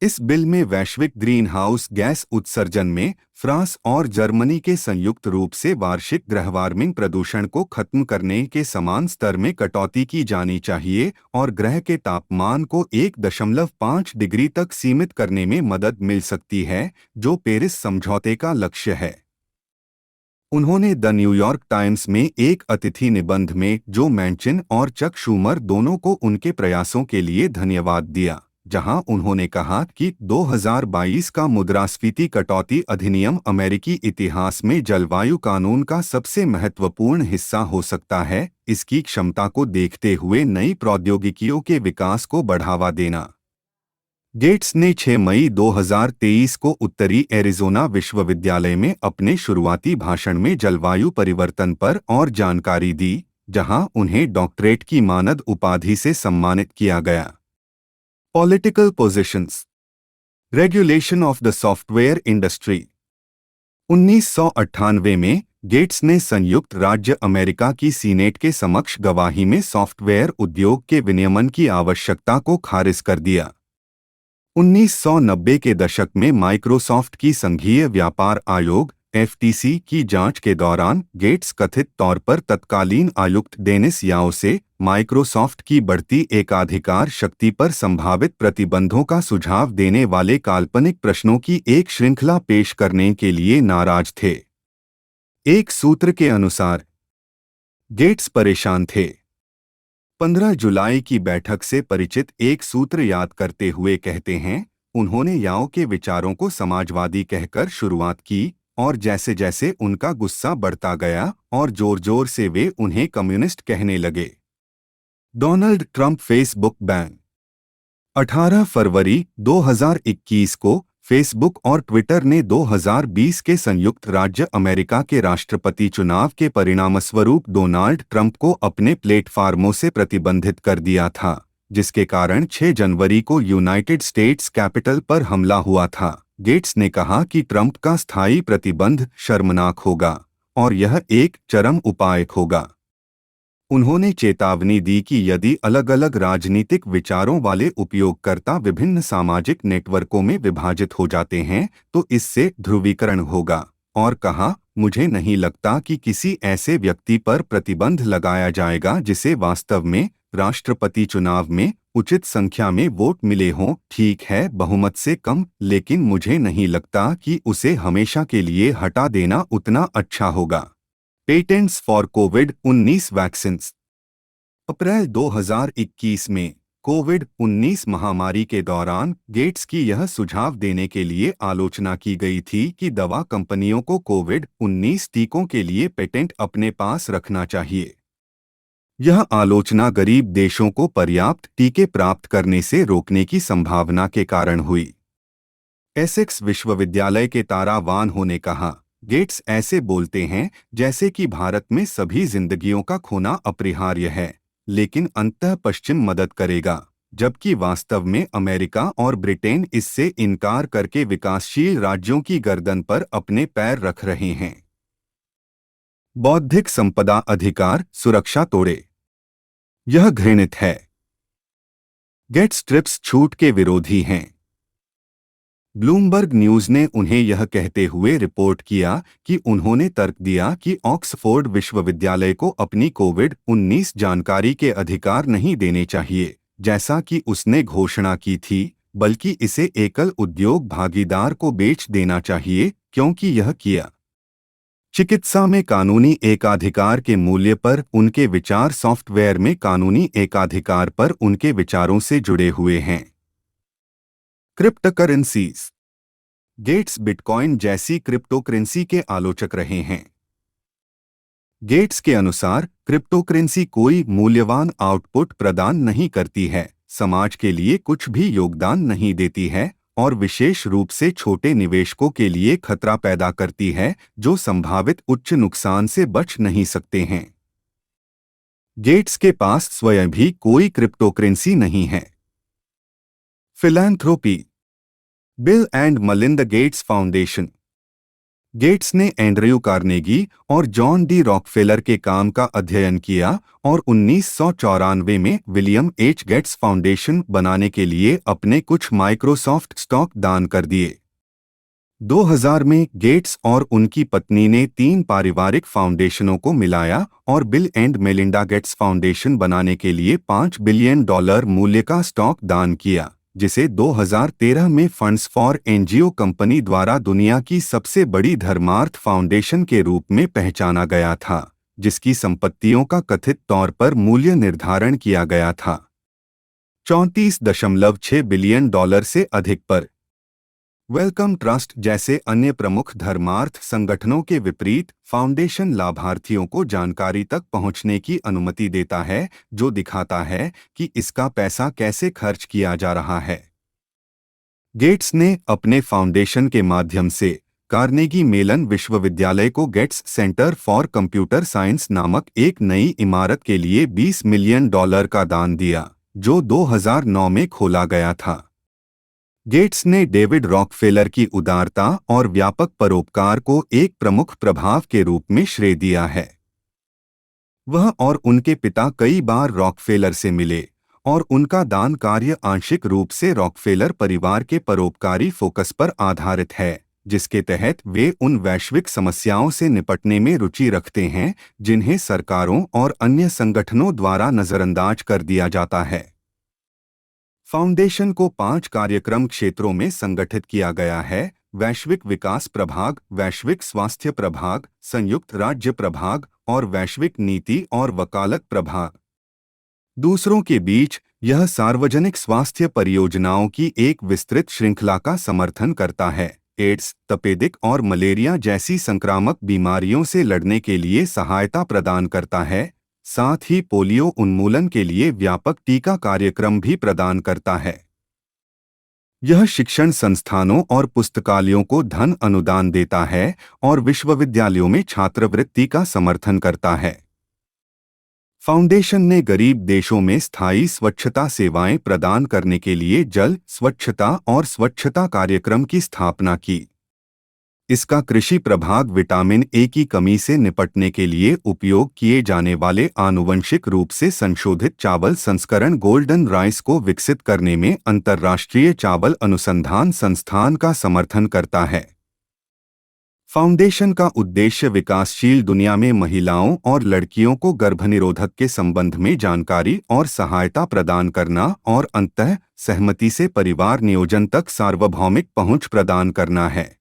इस बिल में वैश्विक ग्रीन हाउस गैस उत्सर्जन में फ्रांस और जर्मनी के संयुक्त रूप से वार्षिक ग्रहवार्मिंग प्रदूषण को खत्म करने के समान स्तर में कटौती की जानी चाहिए और ग्रह के तापमान को 1.5 डिग्री तक सीमित करने में मदद मिल सकती है, जो पेरिस समझौते का लक्ष्य है। उन्होंने द न्यूयॉर्क टाइम्स में एक अतिथि निबंध में जो मैंचिन और चक शूमर दोनों को उनके प्रयासों के लिए धन्यवाद दिया, जहां उन्होंने कहा कि 2022 का मुद्रास्फीति कटौती अधिनियम अमेरिकी इतिहास में जलवायु कानून का सबसे महत्वपूर्ण हिस्सा हो सकता है, इसकी क्षमता को देखते हुए नई प्रौद्योगिकियों के विकास को बढ़ावा देना। गेट्स ने 6 मई 2023 को उत्तरी एरिज़ोना विश्वविद्यालय में अपने शुरुआती भाषण में जलवायु परिवर्तन पर और जानकारी दी, जहां उन्हें डॉक्टरेट की मानद उपाधि से सम्मानित किया गया। Political positions. Regulation of the software industry. 1998 में गेट्स ने संयुक्त राज्य अमेरिका की सीनेट के समक्ष गवाही में सॉफ्टवेयर उद्योग के विनियमन की आवश्यकता को खारिज कर दिया। 1990 के दशक में माइक्रोसॉफ्ट की संघीय व्यापार आयोग (FTC) की जांच के दौरान गेट्स कथित तौर पर तत्कालीन आयुक्त डेनिस याओ से माइक्रोसॉफ्ट की बढ़ती एकाधिकार शक्ति पर संभावित प्रतिबंधों का सुझाव देने वाले काल्पनिक प्रश्नों की एक श्रृंखला पेश करने के लिए नाराज थे। एक सूत्र के अनुसार गेट्स परेशान थे। 15 जुलाई की बैठक से परिचित एक सूत्र याद करते हुए कहते हैं, उन्होंने याओ के विचारों को समाजवादी कहकर शुरुआत की और जैसे जैसे उनका गुस्सा बढ़ता गया और जोर जोर से वे उन्हें कम्युनिस्ट कहने लगे। Donald Trump Facebook ban. 18 फरवरी 2021 को फेसबुक और ट्विटर ने 2020 के संयुक्त राज्य अमेरिका के राष्ट्रपति चुनाव के परिणामस्वरूप डोनाल्ड ट्रंप को अपने प्लेटफार्मों से प्रतिबंधित कर दिया था, जिसके कारण 6 जनवरी को यूनाइटेड स्टेट्स कैपिटल पर हमला हुआ था। गेट्स ने कहा कि ट्रंप का स्थायी प्रतिबंध शर्मनाक होगा और यह एक चरम उपाय होगा। उन्होंने चेतावनी दी कि यदि अलग अलग राजनीतिक विचारों वाले उपयोगकर्ता विभिन्न सामाजिक नेटवर्कों में विभाजित हो जाते हैं तो इससे ध्रुवीकरण होगा, और कहा, मुझे नहीं लगता कि किसी ऐसे व्यक्ति पर प्रतिबंध लगाया जाएगा जिसे वास्तव में राष्ट्रपति चुनाव में उचित संख्या में वोट मिले हों। ठीक है, बहुमत से कम, लेकिन मुझे नहीं लगता कि उसे हमेशा के लिए हटा देना उतना अच्छा होगा। पेटेंट्स फॉर कोविड-19 वैक्सीन्स। अप्रैल 2021 में कोविड-19 महामारी के दौरान गेट्स की यह सुझाव देने के लिए आलोचना की गई थी कि दवा कंपनियों को कोविड-19 टीकों के लिए पेटेंट अपने पास रखना चाहिए। यह आलोचना गरीब देशों को पर्याप्त टीके प्राप्त करने से रोकने की संभावना के कारण हुई। एसेक्स विश्वविद्यालय के तारा वान हो ने कहा, गेट्स ऐसे बोलते हैं जैसे कि भारत में सभी जिंदगियों का खोना अपरिहार्य है, लेकिन अंततः पश्चिम मदद करेगा, जबकि वास्तव में अमेरिका और ब्रिटेन इससे इनकार करके विकासशील राज्यों की गर्दन पर अपने पैर रख रहे हैं। बौद्धिक संपदा अधिकार सुरक्षा तोड़े। यह घृणित है। गेट्स ट्रिप्स छूट के विरोधी हैं। ब्लूमबर्ग न्यूज ने उन्हें यह कहते हुए रिपोर्ट किया कि उन्होंने तर्क दिया कि ऑक्सफोर्ड विश्वविद्यालय को अपनी कोविड-19 जानकारी के अधिकार नहीं देने चाहिए, जैसा कि उसने घोषणा की थी, बल्कि इसे एकल उद्योग भागीदार को बेच देना चाहिए, क्योंकि यह किया चिकित्सा में कानूनी एकाधिकार के मूल्य पर उनके विचार सॉफ्टवेयर में कानूनी एकाधिकार पर उनके विचारों से जुड़े हुए हैं। क्रिप्टोकरेंसीज। गेट्स बिटकॉइन जैसी क्रिप्टोकरेंसी के आलोचक रहे हैं। गेट्स के अनुसार क्रिप्टोकरेंसी कोई मूल्यवान आउटपुट प्रदान नहीं करती है, समाज के लिए कुछ भी योगदान नहीं देती है और विशेष रूप से छोटे निवेशकों के लिए खतरा पैदा करती है जो संभावित उच्च नुकसान से बच नहीं सकते हैं। गेट्स के पास स्वयं भी कोई क्रिप्टोकरेंसी नहीं है। Philanthropy. Bill and Melinda Gates Foundation. Gates ने एंड्रयू कार्नेगी और जॉन डी रॉकफेलर के काम का अध्ययन किया और 1994 में विलियम एच गेट्स फाउंडेशन बनाने के लिए अपने कुछ माइक्रोसॉफ्ट स्टॉक दान कर दिए। 2000 में गेट्स और उनकी पत्नी ने 3 पारिवारिक फाउंडेशनों को मिलाया और bill and Melinda Gates foundation बनाने के लिए $5 बिलियन मूल्य का स्टॉक दान किया, जिसे 2013 में फंड्स फॉर एनजीओ कंपनी द्वारा दुनिया की सबसे बड़ी धर्मार्थ फाउंडेशन के रूप में पहचाना गया था, जिसकी संपत्तियों का कथित तौर पर मूल्य निर्धारण किया गया था 34.6 बिलियन डॉलर से अधिक पर। वेलकम ट्रस्ट जैसे अन्य प्रमुख धर्मार्थ संगठनों के विपरीत, फाउंडेशन लाभार्थियों को जानकारी तक पहुंचने की अनुमति देता है, जो दिखाता है कि इसका पैसा कैसे खर्च किया जा रहा है। गेट्स ने अपने फाउंडेशन के माध्यम से कार्नेगी मेलन विश्वविद्यालय को Gates Center for Computer Science नामक एक नई इमारत के लिए $20 मिलियन का दान दिया, जो 2009 में खोला गया था। गेट्स ने डेविड रॉकफेलर की उदारता और व्यापक परोपकार को एक प्रमुख प्रभाव के रूप में श्रेय दिया है। वह और उनके पिता कई बार रॉकफेलर से मिले और उनका दान कार्य आंशिक रूप से रॉकफेलर परिवार के परोपकारी फोकस पर आधारित है, जिसके तहत वे उन वैश्विक समस्याओं से निपटने में रुचि रखते हैं जिन्हें सरकारों और अन्य संगठनों द्वारा नजरअंदाज कर दिया जाता है। फाउंडेशन को 5 कार्यक्रम क्षेत्रों में संगठित किया गया है: वैश्विक विकास प्रभाग, वैश्विक स्वास्थ्य प्रभाग, संयुक्त राज्य प्रभाग और वैश्विक नीति और वकालत प्रभाग। दूसरों के बीच, यह सार्वजनिक स्वास्थ्य परियोजनाओं की एक विस्तृत श्रृंखला का समर्थन करता है, एड्स, तपेदिक और मलेरिया जैसी संक्रामक बीमारियों से लड़ने के लिए सहायता प्रदान करता है, साथ ही पोलियो उन्मूलन के लिए व्यापक टीका कार्यक्रम भी प्रदान करता है। यह शिक्षण संस्थानों और पुस्तकालयों को धन अनुदान देता है और विश्वविद्यालयों में छात्रवृत्ति का समर्थन करता है। फाउंडेशन ने गरीब देशों में स्थायी स्वच्छता सेवाएं प्रदान करने के लिए जल, स्वच्छता और स्वच्छता कार्यक्रम की स्थापना की। इसका कृषि प्रभाग विटामिन ए की कमी से निपटने के लिए उपयोग किए जाने वाले आनुवंशिक रूप से संशोधित चावल संस्करण गोल्डन राइस को विकसित करने में अंतर्राष्ट्रीय चावल अनुसंधान संस्थान का समर्थन करता है। फाउंडेशन का उद्देश्य विकासशील दुनिया में महिलाओं और लड़कियों को गर्भनिरोधक के संबंध में जानकारी और सहायता प्रदान करना और अंततः सहमति से परिवार नियोजन तक सार्वभौमिक पहुंच प्रदान करना है।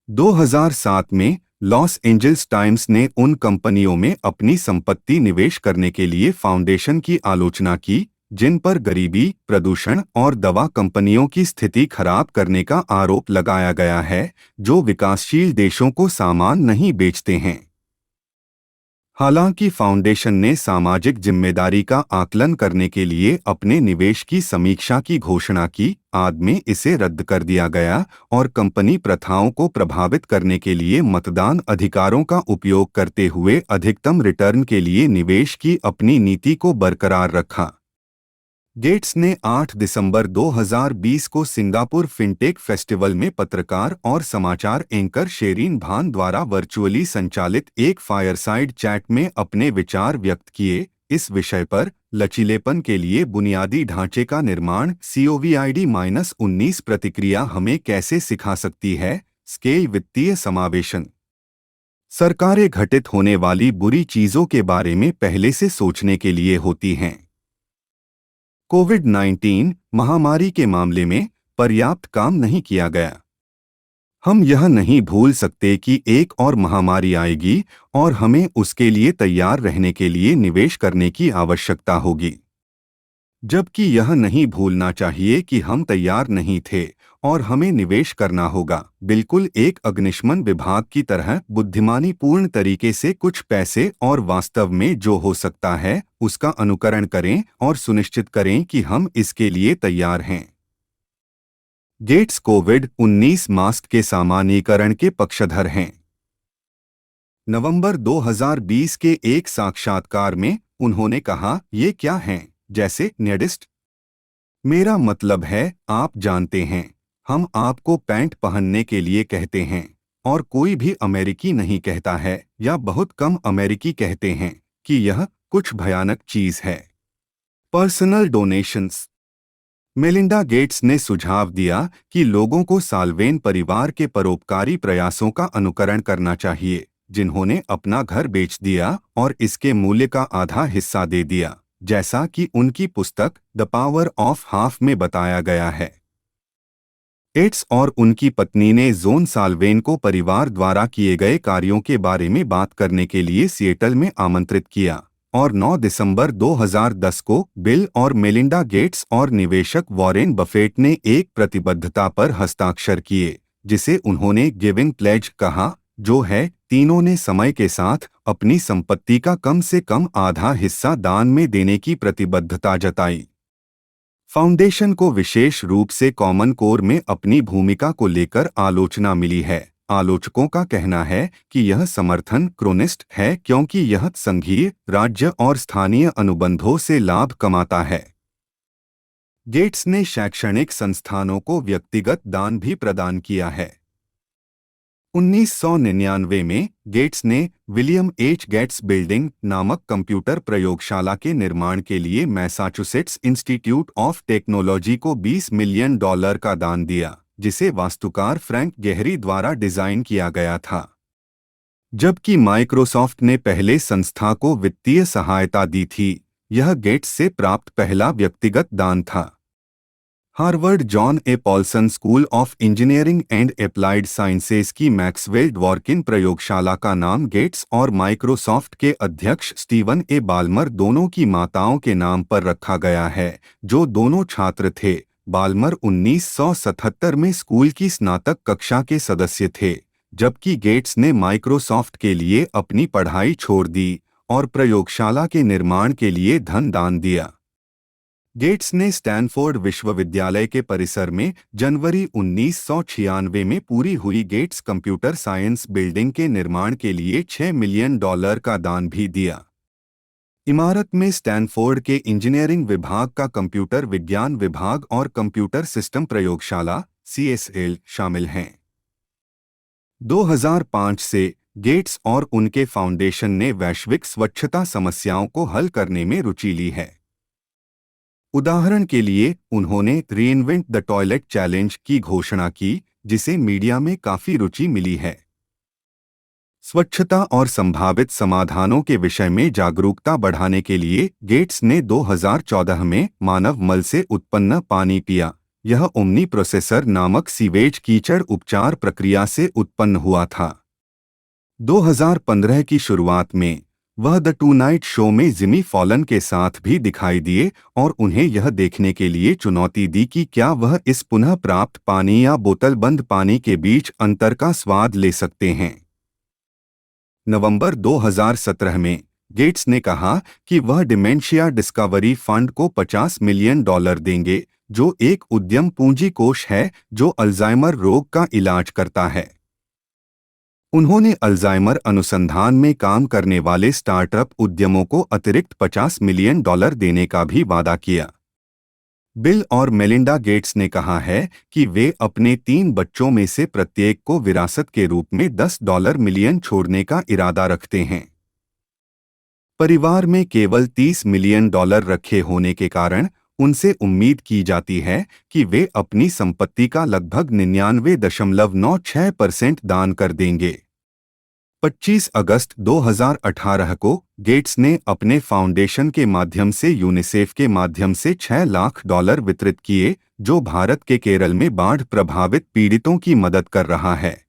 2007 में लॉस एंजल्स टाइम्स ने उन कंपनियों में अपनी संपत्ति निवेश करने के लिए फाउंडेशन की आलोचना की जिन पर गरीबी, प्रदूषण और दवा कंपनियों की स्थिति खराब करने का आरोप लगाया गया है, जो विकासशील देशों को सामान नहीं बेचते हैं। हालांकि फाउंडेशन ने सामाजिक जिम्मेदारी का आकलन करने के लिए अपने निवेश की समीक्षा की घोषणा की, बाद में इसे रद्द कर दिया गया और कंपनी प्रथाओं को प्रभावित करने के लिए मतदान अधिकारों का उपयोग करते हुए अधिकतम रिटर्न के लिए निवेश की अपनी नीति को बरकरार रखा। गेट्स ने 8 दिसंबर 2020 को सिंगापुर फिनटेक फेस्टिवल में पत्रकार और समाचार एंकर शेरीन भान द्वारा वर्चुअली संचालित एक फायरसाइड चैट में अपने विचार व्यक्त किए। इस विषय पर लचीलेपन के लिए बुनियादी ढांचे का निर्माण COVID-19 प्रतिक्रिया हमें कैसे सिखा सकती है। स्केल वित्तीय समावेशन। सरकारें घटित होने वाली बुरी चीजों के बारे में पहले से सोचने के लिए होती हैं। कोविड-19 महामारी के मामले में पर्याप्त काम नहीं किया गया। हम यह नहीं भूल सकते कि एक और महामारी आएगी और हमें उसके लिए तैयार रहने के लिए निवेश करने की आवश्यकता होगी। जबकि यह नहीं भूलना चाहिए कि हम तैयार नहीं थे और हमें निवेश करना होगा। बिल्कुल एक अग्निशमन विभाग की तरह बुद्धिमानीपूर्ण तरीके से कुछ पैसे और वास्तव में जो हो सकता है उसका अनुकरण करें और सुनिश्चित करें कि हम इसके लिए तैयार हैं। गेट्स कोविड-19 मास्क के सामान्यीकरण के पक्षधर हैं। नवंबर 2020 के एक साक्षात्कार में उन्होंने कहा, ये क्या हैं? जैसे न्यडिस्ट। मेरा मतलब है, आप जानते हैं, हम आपको पैंट पहनने के लिए कहते हैं और कोई भी अमेरिकी नहीं कहता है या बहुत कम अमेरिकी कहते हैं कि यह कुछ भयानक चीज है। Personal donations. मेलिंडा गेट्स ने सुझाव दिया कि लोगों को साल्वेन परिवार के परोपकारी प्रयासों का अनुकरण करना चाहिए, जिन्होंने अपना घर बेच दिया और इसके मूल्य का आधा हिस्सा दे दिया, जैसा कि उनकी पुस्तक द पावर ऑफ हाफ में बताया गया है। गेट्स और उनकी पत्नी ने जोन साल्वेन को परिवार द्वारा किए गए कार्यों के बारे में बात करने के लिए सिएटल में आमंत्रित किया और 9 दिसंबर 2010 को बिल और मेलिंडा गेट्स और निवेशक वॉरेन बफेट ने एक प्रतिबद्धता पर हस्ताक्षर किए, जिसे उन्होंने गिविंग प्लेज कहा, जो है तीनों ने समय के साथ अपनी संपत्ति का कम से कम आधा हिस्सा दान में देने की प्रतिबद्धता जताई। फाउंडेशन को विशेष रूप से कॉमन कोर में अपनी भूमिका को लेकर आलोचना मिली है। आलोचकों का कहना है कि यह समर्थन क्रोनिस्ट है क्योंकि यह संघीय, राज्य और स्थानीय अनुबंधों से लाभ कमाता है। गेट्स ने शैक्षणिक संस्थानों को व्यक्तिगत दान भी प्रदान किया है। 1999 में गेट्स ने विलियम एच गेट्स बिल्डिंग नामक कंप्यूटर प्रयोगशाला के निर्माण के लिए मैसाचुसेट्स इंस्टीट्यूट ऑफ टेक्नोलॉजी को $20 मिलियन का दान दिया, जिसे वास्तुकार फ्रैंक गेहरी द्वारा डिजाइन किया गया था। जबकि माइक्रोसॉफ्ट ने पहले संस्था को वित्तीय सहायता दी थी, यह गेट्स से प्राप्त पहला व्यक्तिगत दान था। Harvard John A Paulson School of Engineering and Applied Sciences की मैक्सवेल ड्वॉर्किन प्रयोगशाला का नाम गेट्स और माइक्रोसॉफ्ट के अध्यक्ष स्टीवन ए बाल्मर दोनों की माताओं के नाम पर रखा गया है, जो दोनों छात्र थे। बाल्मर 1977 में स्कूल की स्नातक कक्षा के सदस्य थे, जबकि गेट्स ने माइक्रोसॉफ्ट के लिए अपनी पढ़ाई छोड़ दी और प्रयोगशाला के निर्माण के लिए धन दान दिया। गेट्स ने स्टैनफोर्ड विश्वविद्यालय के परिसर में जनवरी 1996 में पूरी हुई गेट्स कंप्यूटर साइंस बिल्डिंग के निर्माण के लिए $6 मिलियन का दान भी दिया। इमारत में स्टैनफोर्ड के इंजीनियरिंग विभाग का कंप्यूटर विज्ञान विभाग और कंप्यूटर सिस्टम प्रयोगशाला CSL शामिल हैं। 2005 से गेट्स और उनके फाउंडेशन ने वैश्विक स्वच्छता समस्याओं को हल करने में रुचि ली है। उदाहरण के लिए, उन्होंने रीइन्वेंट द टॉयलेट चैलेंज की घोषणा की, जिसे मीडिया में काफी रुचि मिली है। स्वच्छता और संभावित समाधानों के विषय में जागरूकता बढ़ाने के लिए गेट्स ने 2014 में मानव मल से उत्पन्न पानी पिया। यह ओमनी प्रोसेसर नामक सीवेज कीचड़ उपचार प्रक्रिया से उत्पन्न हुआ था। 2015 की शुरुआत में वह द टूनाइट शो में जिमी फॉलन के साथ भी दिखाई दिए और उन्हें यह देखने के लिए चुनौती दी कि क्या वह इस पुनः प्राप्त पानी या बोतलबंद पानी के बीच अंतर का स्वाद ले सकते हैं। नवंबर 2017 में गेट्स ने कहा कि वह डिमेंशिया डिस्कवरी फंड को $50 मिलियन देंगे, जो एक उद्यम पूंजी कोष है जो अल्जाइमर रोग का इलाज करता है। उन्होंने अल्जाइमर अनुसंधान में काम करने वाले स्टार्टअप उद्यमों को अतिरिक्त $50 मिलियन देने का भी वादा किया। बिल और मेलिंडा गेट्स ने कहा है कि वे अपने 3 बच्चों में से प्रत्येक को विरासत के रूप में $10 मिलियन छोड़ने का इरादा रखते हैं। परिवार में केवल $30 मिलियन रखे होने के कारण उनसे उम्मीद की जाती है कि वे अपनी संपत्ति का लगभग 99.96% दान कर देंगे। 25 अगस्त 2018 को गेट्स ने अपने फाउंडेशन के माध्यम से यूनिसेफ के माध्यम से $6 लाख वितरित किए, जो भारत के केरल में बाढ़ प्रभावित पीड़ितों की मदद कर रहा है।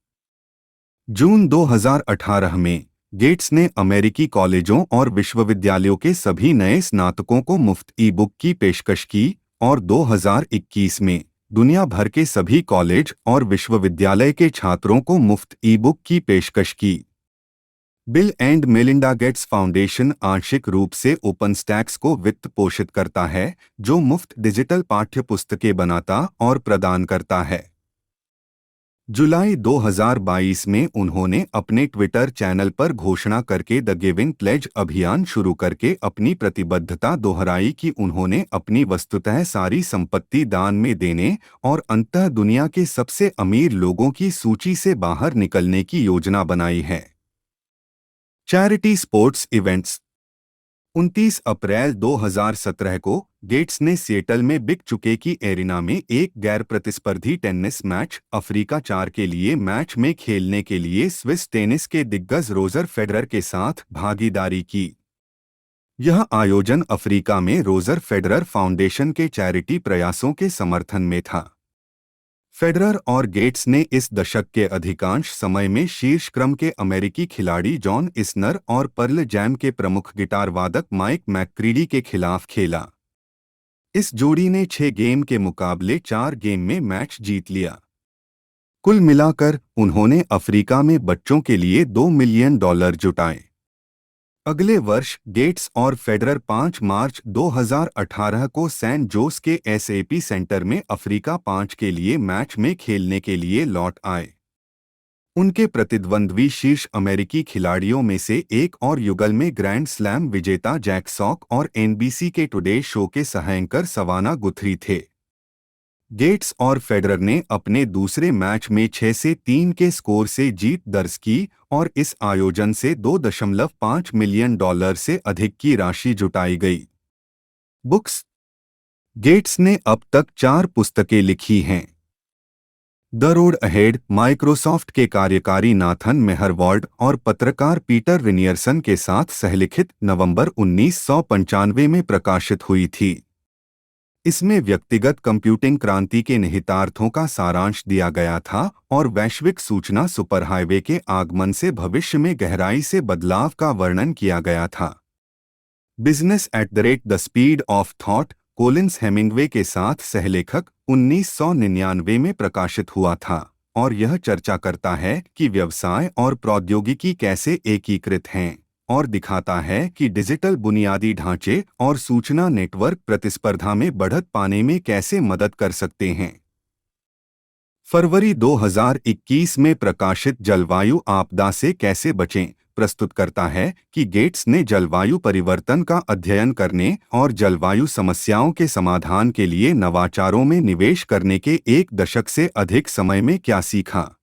जून 2018 में गेट्स ने अमेरिकी कॉलेजों और विश्वविद्यालयों के सभी नए स्नातकों को मुफ्त ई-बुक की पेशकश की और 2021 में दुनिया भर के सभी कॉलेज और विश्वविद्यालय के छात्रों को मुफ्त ई-बुक की पेशकश की। Bill and Melinda Gates foundation आंशिक रूप से ओपनस्टैक्स को वित्त पोषित करता है, जो मुफ्त डिजिटल पाठ्यपुस्तकें बनाता और प्रदान करता है। जुलाई 2022 में उन्होंने अपने ट्विटर चैनल पर घोषणा करके द गिविंग प्लेज अभियान शुरू करके अपनी प्रतिबद्धता दोहराई कि उन्होंने अपनी वस्तुतः सारी संपत्ति दान में देने और अंततः दुनिया के सबसे अमीर लोगों की सूची से बाहर निकलने की योजना बनाई है। Charity sports events. 29 अप्रैल 2017 को गेट्स ने सिएटल में बिक चुके की एरिना में एक गैर प्रतिस्पर्धी टेनिस मैच अफ्रीका 4 के लिए मैच में खेलने के लिए स्विस टेनिस के दिग्गज रोजर फेडरर के साथ भागीदारी की। यह आयोजन अफ्रीका में रोजर फेडरर फाउंडेशन के चैरिटी प्रयासों के समर्थन में था। फेडरर और गेट्स ने इस दशक के अधिकांश समय में शीर्ष क्रम के अमेरिकी खिलाड़ी जॉन इस्नर और पर्ल जैम के प्रमुख गिटार वादक माइक मैक्क्रीडी के खिलाफ खेला। इस जोड़ी ने 6 गेम के मुकाबले 4 गेम में मैच जीत लिया। कुल मिलाकर उन्होंने अफ्रीका में बच्चों के लिए $2 मिलियन जुटाए। अगले वर्ष गेट्स और फेडरर 5 मार्च 2018 को सैन जोस के एसएपी सेंटर में अफ्रीका 5 के लिए मैच में खेलने के लिए लौट आए। उनके प्रतिद्वंद्वी शीर्ष अमेरिकी खिलाड़ियों में से एक और युगल में ग्रैंड स्लैम विजेता जैक सॉक और एनबीसी के टुडे शो के सह-एंकर सवाना गुथरी थे। गेट्स और फेडरर ने अपने दूसरे मैच में 6-3 के स्कोर से जीत दर्ज की और इस आयोजन से $2.5 मिलियन से अधिक की राशि जुटाई गई। बुक्स। गेट्स ने अब तक 4 पुस्तकें लिखी हैं। द रोड अहेड माइक्रोसॉफ्ट के कार्यकारी नाथन मेहरवॉल्ड और पत्रकार पीटर रिनियरसन के साथ सहलिखित नवंबर 1995 में प्रकाशित हुई थी। इसमें व्यक्तिगत कंप्यूटिंग क्रांति के निहितार्थों का सारांश दिया गया था और वैश्विक सूचना सुपरहाईवे के आगमन से भविष्य में गहराई से बदलाव का वर्णन किया गया था। Business at the speed of thought Collins Hemingway के साथ सहलेखक 1999 में प्रकाशित हुआ था और यह चर्चा करता है कि व्यवसाय और प्रौद्योगिकी कैसे एकीकृत हैं और दिखाता है कि डिजिटल बुनियादी ढांचे और सूचना नेटवर्क प्रतिस्पर्धा में बढ़त पाने में कैसे मदद कर सकते हैं। फरवरी 2021 में प्रकाशित जलवायु आपदा से कैसे बचें प्रस्तुत करता है कि गेट्स ने जलवायु परिवर्तन का अध्ययन करने और जलवायु समस्याओं के समाधान के लिए नवाचारों में निवेश करने के 1 दशक से अधिक समय में क्या सीखा।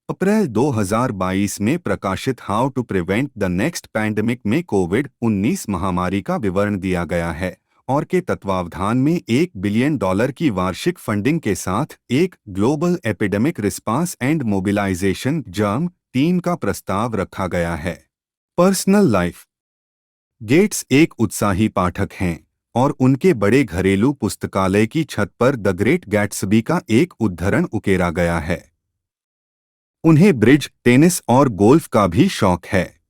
अप्रैल 2022 में प्रकाशित how to prevent the next pandemic में कोविड-19 महामारी का विवरण दिया गया है और के तत्वावधान में $1 बिलियन की वार्षिक फंडिंग के साथ एक global epidemic response and mobilization germ team का प्रस्ताव रखा गया है। Personal life. गेट्स एक उत्साही पाठक हैं और उनके बड़े घरेलू पुस्तकालय की छत पर द ग्रेट गैट्सबी का एक उद्धरण उकेरा गया है। उन्हें ब्रिज, टेनिस और गोल्फ का भी शौक है।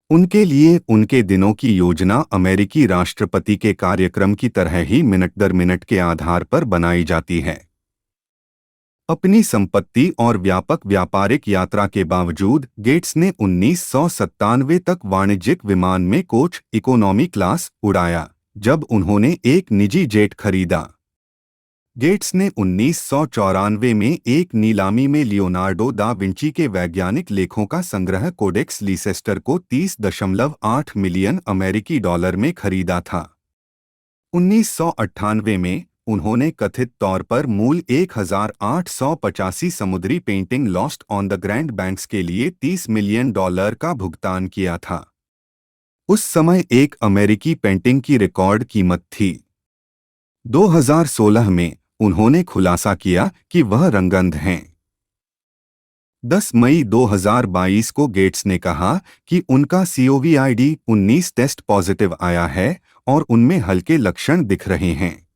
उनके लिए उनके दिनों की योजना अमेरिकी राष्ट्रपति के कार्यक्रम की तरह ही मिनट दर मिनट के आधार पर बनाई जाती है। अपनी संपत्ति और व्यापक व्यापारिक यात्रा के बावजूद गेट्स ने 1997 तक वाणिज्यिक विमान में कोच इकोनॉमी क्लास उड़ाया, जब उन्होंने एक निजी जेट खरीदा। गेट्स ने 1994 में एक नीलामी में लियोनार्डो दा विंची के वैज्ञानिक लेखों का संग्रह कोडेक्स लीसेस्टर को 30.8 मिलियन अमेरिकी डॉलर में खरीदा था। 1998 में उन्होंने कथित तौर पर मूल 1885 समुद्री painting lost on the grand banks के लिए $30 मिलियन का भुगतान किया था। उस समय एक अमेरिकी पेंटिंग की रिकॉर्ड कीमत थी। 2016 में उन्होंने खुलासा किया कि वह रंगंध हैं। 10 मई 2022 को गेट्स ने कहा कि उनका COVID-19 टेस्ट पॉजिटिव आया है और उनमें हल्के लक्षण दिख रहे हैं।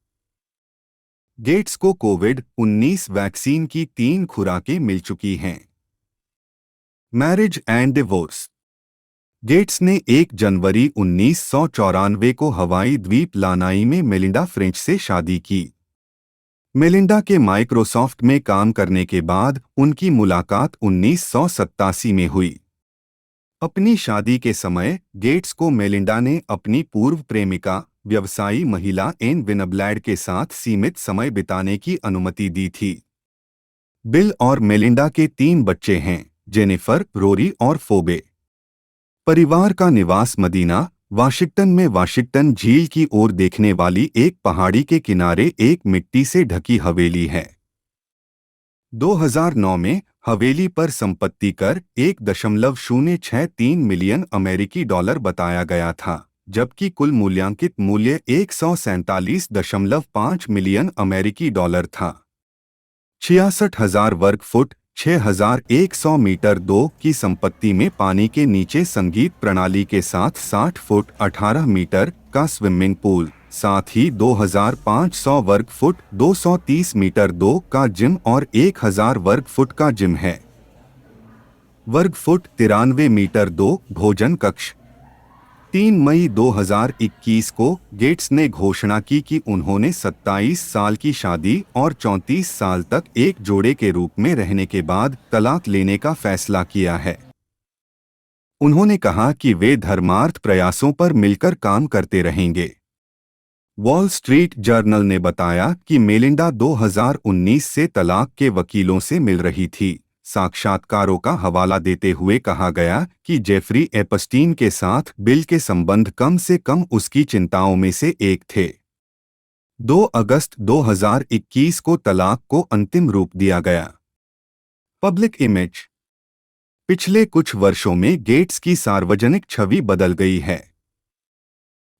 गेट्स को कोविड-19 वैक्सीन की 3 खुराकें मिल चुकी हैं। Marriage and divorce. गेट्स ने 1 जनवरी 1994 को हवाई द्वीप लानाई में मेलिंडा फ्रेंच से शादी की। मेलिंडा के माइक्रोसॉफ्ट में काम करने के बाद उनकी मुलाकात 1987 में हुई। अपनी शादी के समय गेट्स को मेलिंडा ने अपनी पूर्व प्रेमिका व्यवसायी महिला एन विनब्लैड के साथ सीमित समय बिताने की अनुमति दी थी। बिल और मेलिंडा के 3 बच्चे हैं, जेनिफर, रोरी और फोबे। परिवार का निवास मदीना, वाशिंगटन में वाशिंगटन झील की ओर देखने वाली एक पहाड़ी के किनारे एक मिट्टी से ढकी हवेली है। 2009 में हवेली पर संपत्ति कर 1.063 मिलियन अमेरिकी डॉलर बताया गया था, जबकि कुल मूल्यांकित मूल्य 147.5 मिलियन अमेरिकी डॉलर था। 66,000 वर्ग फुट 6,100 मीटर 2 की संपत्ति में पानी के नीचे संगीत प्रणाली के साथ 60 फुट 18 मीटर का स्विमिंग पूल, साथ ही 2,500 वर्ग फुट 230 मीटर 2 का जिम और 1,000 वर्ग फुट का जिम है। वर्ग फुट 93 मीटर 2 भोजन कक्ष। 3 मई 2021 को गेट्स ने घोषणा की कि उन्होंने 27 साल की शादी और 34 साल तक एक जोड़े के रूप में रहने के बाद तलाक लेने का फैसला किया है। उन्होंने कहा कि वे धर्मार्थ प्रयासों पर मिलकर काम करते रहेंगे। वॉल स्ट्रीट जर्नल ने बताया कि मेलिंडा 2019 से तलाक के वकीलों से मिल रही थी। साक्षात्कारों का हवाला देते हुए कहा गया कि जेफरी एपस्टीन के साथ बिल के संबंध कम से कम उसकी चिंताओं में से एक थे। 2 अगस्त 2021 को तलाक को अंतिम रूप दिया गया। Public image. पिछले कुछ वर्षों में गेट्स की सार्वजनिक छवि बदल गई है।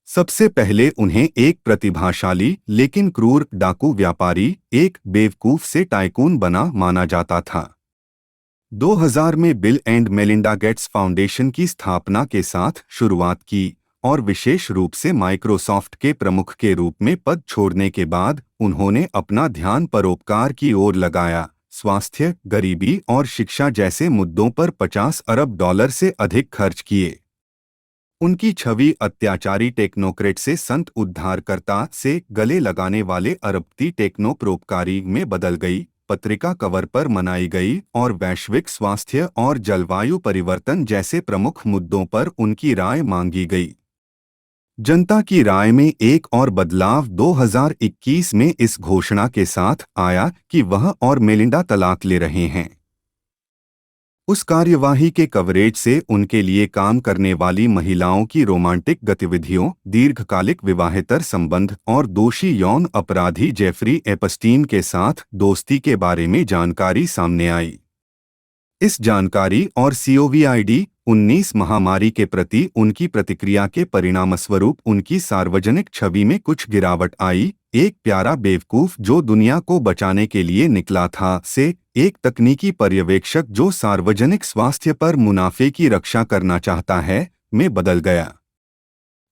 सबसे पहले उन्हें एक प्रतिभाशाली लेकिन क्रूर डाकू व्यापारी, एक बेवकूफ से टाइकून बना माना जाता था। 2000 में bill and Melinda Gates foundation की स्थापना के साथ शुरुआत की और विशेष रूप से माइक्रोसॉफ्ट के प्रमुख के रूप में पद छोड़ने के बाद उन्होंने अपना ध्यान परोपकार की ओर लगाया। स्वास्थ्य, गरीबी और शिक्षा जैसे मुद्दों पर $50 अरब से अधिक खर्च किए। उनकी छवि अत्याचारी टेक्नोक्रेट से संत उद्धारकर्ता से गले लगाने वाले अरबती टेक्नोपरोपकारी में बदल गई। पत्रिका कवर पर मनाई गई और वैश्विक स्वास्थ्य और जलवायु परिवर्तन जैसे प्रमुख मुद्दों पर उनकी राय मांगी गई। जनता की राय में एक और बदलाव 2021 में इस घोषणा के साथ आया कि वह और मेलिंडा तलाक ले रहे हैं। उस कार्यवाही के कवरेज से उनके लिए काम करने वाली महिलाओं की रोमांटिक गतिविधियों, दीर्घकालिक विवाहेतर संबंध और दोषी यौन अपराधी जेफरी एपस्टीन के साथ दोस्ती के बारे में जानकारी सामने आई। इस जानकारी और COVID-19 महामारी के प्रति उनकी प्रतिक्रिया के परिणामस्वरूप उनकी सार्वजनिक छवि में कुछ गिरावट आई। एक प्यारा बेवकूफ जो दुनिया को बचाने के लिए निकला था से एक तकनीकी पर्यवेक्षक जो सार्वजनिक स्वास्थ्य पर मुनाफे की रक्षा करना चाहता है में बदल गया।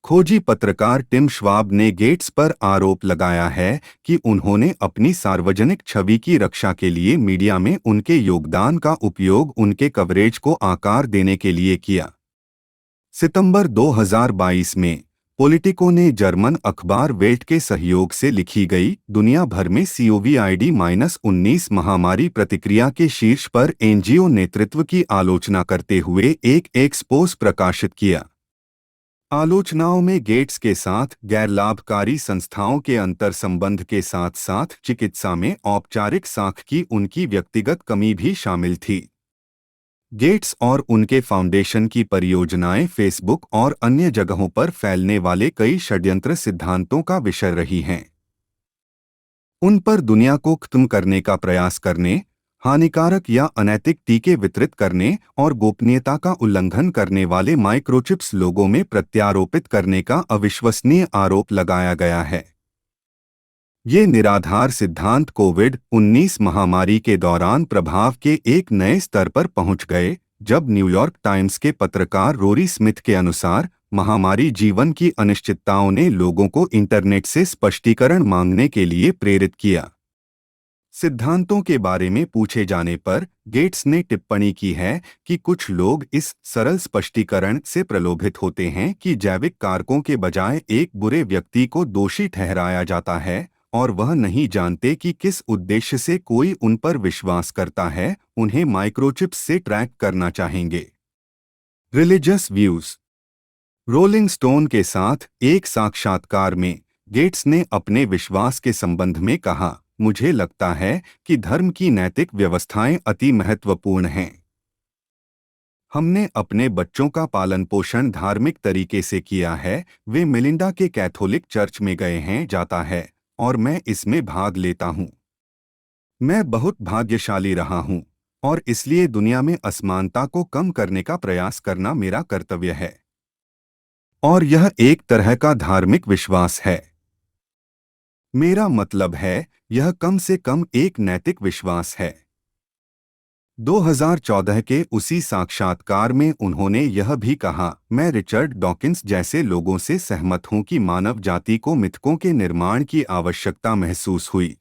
खोजी पत्रकार टिम श्वाब ने गेट्स पर आरोप लगाया है कि उन्होंने अपनी सार्वजनिक छवि की रक्षा के लिए मीडिया में उनके योगदान का उपयोग उनके कवरेज को आकार देने के लिए किया। सितंबर 2022 में पॉलिटिको ने जर्मन अखबार वेल्ट के सहयोग से लिखी गई दुनिया भर में COVID-19 महामारी प्रतिक्रिया के शीर्ष पर एनजीओ नेतृत्व की आलोचना करते हुए एक एक्सपोज प्रकाशित किया। आलोचनाओं में गेट्स के साथ गैर लाभकारी संस्थाओं के अंतर संबंध के साथ साथ चिकित्सा में औपचारिक साख की उनकी व्यक्तिगत कमी भी शामिल थी। गेट्स और उनके फाउंडेशन की परियोजनाएं फेसबुक और अन्य जगहों पर फैलने वाले कई षड्यंत्र सिद्धांतों का विषय रही हैं। उन पर दुनिया को खत्म करने का प्रयास करने, हानिकारक या अनैतिक टीके वितरित करने और गोपनीयता का उल्लंघन करने वाले माइक्रोचिप्स लोगों में प्रत्यारोपित करने का अविश्वसनीय आरोप लगाया गया है। ये निराधार सिद्धांत कोविड-19 महामारी के दौरान प्रभाव के एक नए स्तर पर पहुंच गए, जब न्यूयॉर्क टाइम्स के पत्रकार रोरी स्मिथ के अनुसार महामारी जीवन की अनिश्चितताओं ने लोगों को इंटरनेट से स्पष्टीकरण मांगने के लिए प्रेरित किया। सिद्धांतों के बारे में पूछे जाने पर गेट्स ने टिप्पणी की है कि कुछ लोग इस सरल स्पष्टीकरण से प्रलोभित होते हैं कि जैविक कारकों के बजाय एक बुरे व्यक्ति को दोषी ठहराया जाता है, और वह नहीं जानते कि किस उद्देश्य से कोई उन पर विश्वास करता है, उन्हें माइक्रोचिप्स से ट्रैक करना चाहेंगे। Religious views. रोलिंग स्टोन के साथ एक साक्षात्कार में गेट्स ने अपने विश्वास के संबंध में कहा, मुझे लगता है कि धर्म की नैतिक व्यवस्थाएं अति महत्वपूर्ण हैं। हमने अपने बच्चों का पालन पोषण धार्मिक तरीके से किया है, वे मिलिंडा के कैथोलिक चर्च में गए हैं जाता है, और मैं इसमें भाग लेता हूं। मैं बहुत भाग्यशाली रहा हूं, और इसलिए दुनिया में असमानता को कम करने का प्रयास करना मेरा कर्तव्य है। और यह एक तरह का धार्मिक विश्वास है। मेरा मतलब है, यह कम से कम एक नैतिक विश्वास है। 2014 के उसी साक्षात्कार में उन्होंने यह भी कहा, मैं रिचर्ड डॉकिंस जैसे लोगों से सहमत हूं कि मानव जाति को मिथकों के निर्माण की आवश्यकता महसूस हुई।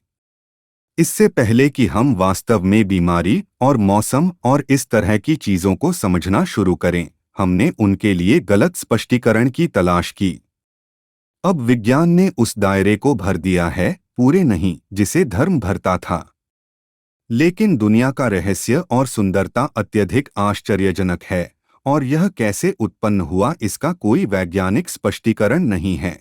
इससे पहले कि हम वास्तव में बीमारी और मौसम और इस तरह की चीजों को समझना शुरू करें, हमने उनके लिए गलत स्पष्टीकरण की तलाश की। अब विज्ञान ने उस दायरे को भर दिया है, पूरे नहीं, जिसे धर्म भरता था। लेकिन दुनिया का रहस्य और सुंदरता अत्यधिक आश्चर्यजनक है, और यह कैसे उत्पन्न हुआ इसका कोई वैज्ञानिक स्पष्टीकरण नहीं है।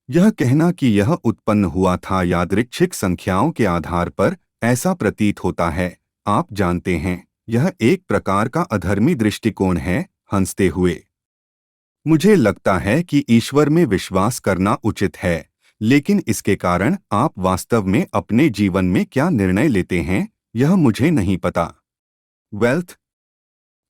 यह कहना कि यह उत्पन्न हुआ था यादृच्छिक संख्याओं के आधार पर, ऐसा प्रतीत होता है, आप जानते हैं, यह एक प्रकार का अधर्मी दृष्टिकोण है। हंसते हुए, मुझे लगता है कि ईश्वर में विश्वास करना उचित है, लेकिन इसके कारण आप वास्तव में अपने जीवन में क्या निर्णय लेते हैं, यह मुझे नहीं पता। वेल्थ।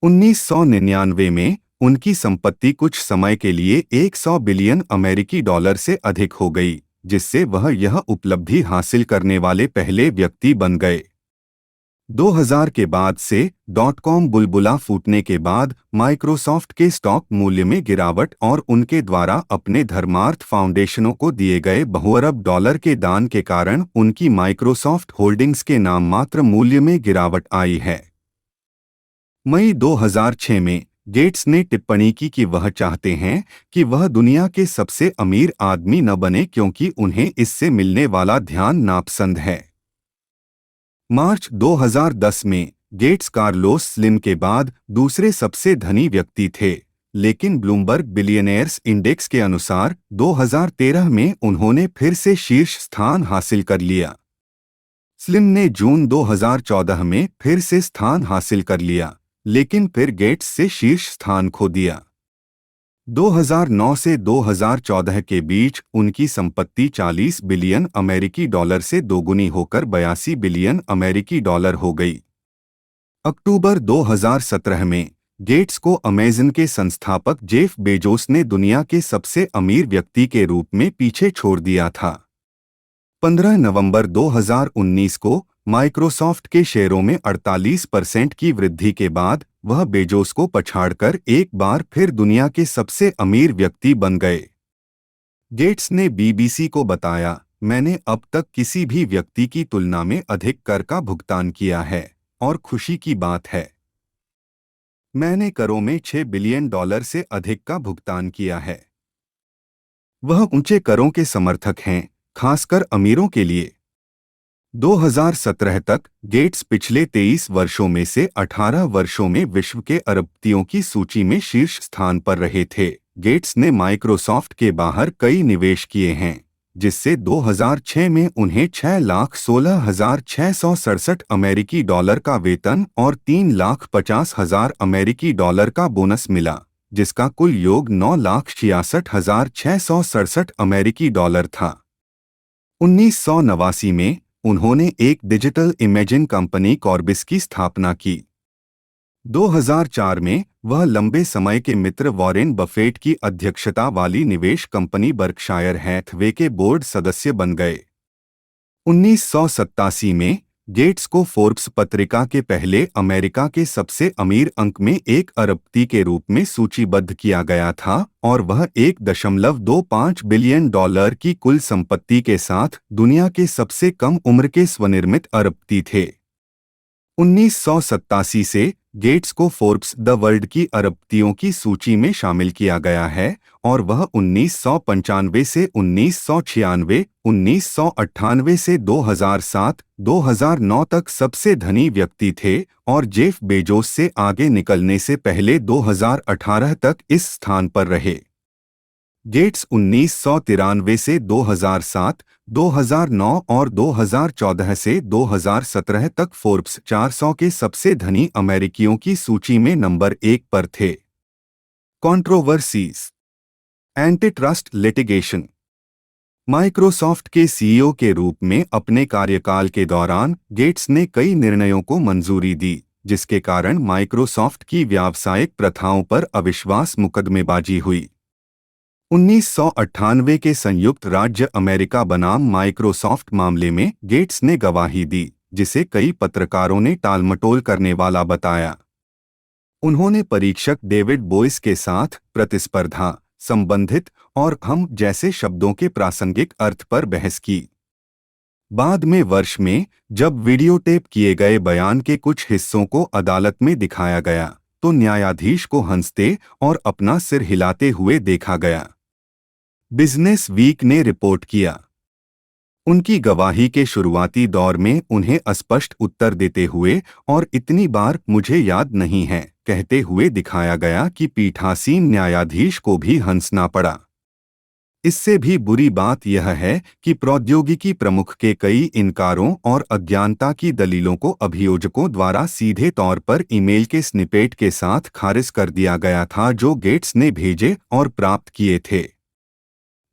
1999 में उनकी संपत्ति कुछ समय के लिए 100 बिलियन अमेरिकी डॉलर से अधिक हो गई, जिससे वह यह उपलब्धि हासिल करने वाले पहले व्यक्ति बन गए। 2000 के बाद से .com बुलबुला फूटने के बाद माइक्रोसॉफ्ट के स्टॉक मूल्य में गिरावट और उनके द्वारा अपने धर्मार्थ फाउंडेशनों को दिए गए बहुअरब डॉलर के दान के कारण उनकी माइक्रोसॉफ्ट होल्डिंग्स के नाममात्र मूल्य में गिरावट आई है। मई 2006 में गेट्स ने टिप्पणी की कि वह चाहते हैं कि वह दुनिया के सबसे अमीर आदमी न बने क्योंकि उन्हें इससे मिलने वाला ध्यान नापसंद है। मार्च 2010 में गेट्स कार्लोस स्लिम के बाद दूसरे सबसे धनी व्यक्ति थे, लेकिन ब्लूमबर्ग बिलियनेयर्स इंडेक्स के अनुसार 2013 में उन्होंने फिर से शीर्ष स्थान हासिल कर लिया। स्लिम ने जून 2014 में फिर से स्थान हासिल कर लिया, लेकिन फिर गेट्स से शीर्ष स्थान खो दिया। 2009 से 2014 के बीच उनकी संपत्ति 40 बिलियन अमेरिकी डॉलर से दोगुनी होकर 82 बिलियन अमेरिकी डॉलर हो गई। अक्टूबर 2017 में गेट्स को अमेज़न के संस्थापक जेफ बेजोस ने दुनिया के सबसे अमीर व्यक्ति के रूप में पीछे छोड़ दिया था। 15 नवंबर 2019 को माइक्रोसॉफ्ट के शेयरों में 48% की वृद्धि के बाद वह बेजोस को पछाड़कर एक बार फिर दुनिया के सबसे अमीर व्यक्ति बन गए। गेट्स ने बीबीसी को बताया, मैंने अब तक किसी भी व्यक्ति की तुलना में अधिक कर का भुगतान किया है, और खुशी की बात है, मैंने करों में $6 बिलियन से अधिक का भुगतान किया है। वह ऊंचे करों के समर्थक हैं, खासकर अमीरों के लिए। 2017 तक गेट्स पिछले 23 वर्षों में से 18 वर्षों में विश्व के अरबपतियों की सूची में शीर्ष स्थान पर रहे थे। गेट्स ने माइक्रोसॉफ्ट के बाहर कई निवेश किए हैं, जिससे 2006 में उन्हें 6,16,667 अमेरिकी डॉलर का वेतन और 3,50,000 अमेरिकी डॉलर का बोनस मिला, जिसका कुल योग 9,66,667 अमेरिकी डॉलर था। 1989 में उन्होंने एक डिजिटल इमेजिंग कंपनी कॉर्बिस की स्थापना की। 2004 में वह लंबे समय के मित्र वॉरेन बफेट की अध्यक्षता वाली निवेश कंपनी बर्कशायर हैथवे के बोर्ड सदस्य बन गए। 1987 में गेट्स को फोर्ब्स पत्रिका के पहले अमेरिका के सबसे अमीर अंक में 1 अरबपति के रूप में सूचीबद्ध किया गया था और वह 1.25 बिलियन डॉलर की कुल संपत्ति के साथ दुनिया के सबसे कम उम्र के स्वनिर्मित अरबपति थे। 1987 से गेट्स को फोर्ब्स द वर्ल्ड की अरबपतियों की सूची में शामिल किया गया है और वह 1995 से 1996, 1998 से 2007, 2009 तक सबसे धनी व्यक्ति थे और जेफ बेजोस से आगे निकलने से पहले 2018 तक इस स्थान पर रहे। गेट्स 1993 से 2007, 2009 और 2014 से 2017 तक फोर्ब्स 400 के सबसे धनी अमेरिकियों की सूची में नंबर 1 पर थे। कंट्रोवर्सीज। Antitrust litigation. माइक्रोसॉफ्ट के सीईओ के रूप में अपने कार्यकाल के दौरान गेट्स ने कई निर्णयों को मंजूरी दी, जिसके कारण माइक्रोसॉफ्ट की व्यावसायिक प्रथाओं पर अविश्वास मुकदमेबाजी हुई। 1998 के संयुक्त राज्य अमेरिका बनाम माइक्रोसॉफ्ट मामले में गेट्स ने गवाही दी, जिसे कई पत्रकारों ने टालमटोल करने वाला बताया। उन्होंने परीक्षक डेविड बोइस के साथ प्रतिस्पर्धा, संबंधित और हम जैसे शब्दों के प्रासंगिक अर्थ पर बहस की। बाद में वर्ष में जब वीडियोटेप किए गए बयान के कुछ हिस्सों को अदालत में दिखाया गया, तो न्यायाधीश को हंसते और अपना सिर हिलाते हुए देखा गया। बिजनेस वीक ने रिपोर्ट किया। उनकी गवाही के शुरुआती दौर में उन्हें अस्पष्ट उत्तर देते हुए और इतनी बार मुझे याद नहीं है कहते हुए दिखाया गया कि पीठासीन न्यायाधीश को भी हंसना पड़ा। इससे भी बुरी बात यह है कि प्रौद्योगिकी प्रमुख के कई इनकारों और अज्ञानता की दलीलों को अभियोजकों द्वारा सीधे तौर पर ईमेल के स्निपेट के साथ खारिज कर दिया गया था जो गेट्स ने भेजे और प्राप्त किए थे।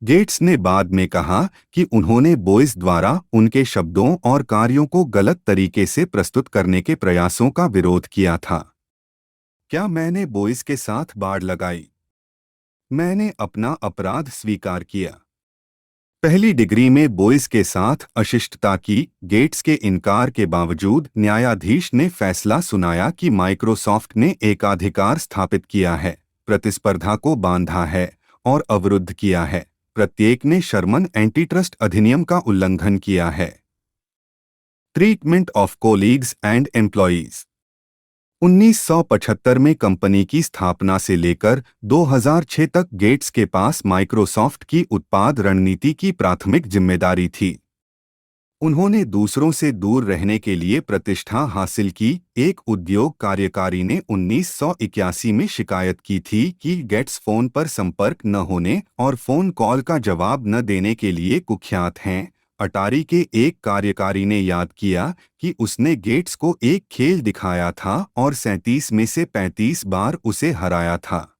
गेट्स ने बाद में कहा कि उन्होंने बोइस द्वारा उनके शब्दों और कार्यों को गलत तरीके से प्रस्तुत करने के प्रयासों का विरोध किया था। क्या मैंने बोइस के साथ बाड़ लगाई? मैंने अपना अपराध स्वीकार किया। पहली डिग्री में बोइस के साथ अशिष्टता की गेट्स के इनकार के बावजूद न्यायाधीश ने फैसला सुनाया कि माइक्रोसॉफ्ट ने एकाधिकार स्थापित किया है, प्रतिस्पर्धा को बांधा है और अवरुद्ध किया है। प्रत्येक ने शर्मन एंटीट्रस्ट अधिनियम का उल्लंघन किया है। Treatment of colleagues and employees. 1975 में कंपनी की स्थापना से लेकर 2006 तक गेट्स के पास माइक्रोसॉफ्ट की उत्पाद रणनीति की प्राथमिक जिम्मेदारी थी। उन्होंने दूसरों से दूर रहने के लिए प्रतिष्ठा हासिल की। एक उद्योग कार्यकारी ने 1981 में शिकायत की थी कि गेट्स फोन पर संपर्क न होने और फोन कॉल का जवाब न देने के लिए कुख्यात हैं। अटारी के एक कार्यकारी ने याद किया कि उसने गेट्स को एक खेल दिखाया था और 37 में से 35 बार उसे हराया था।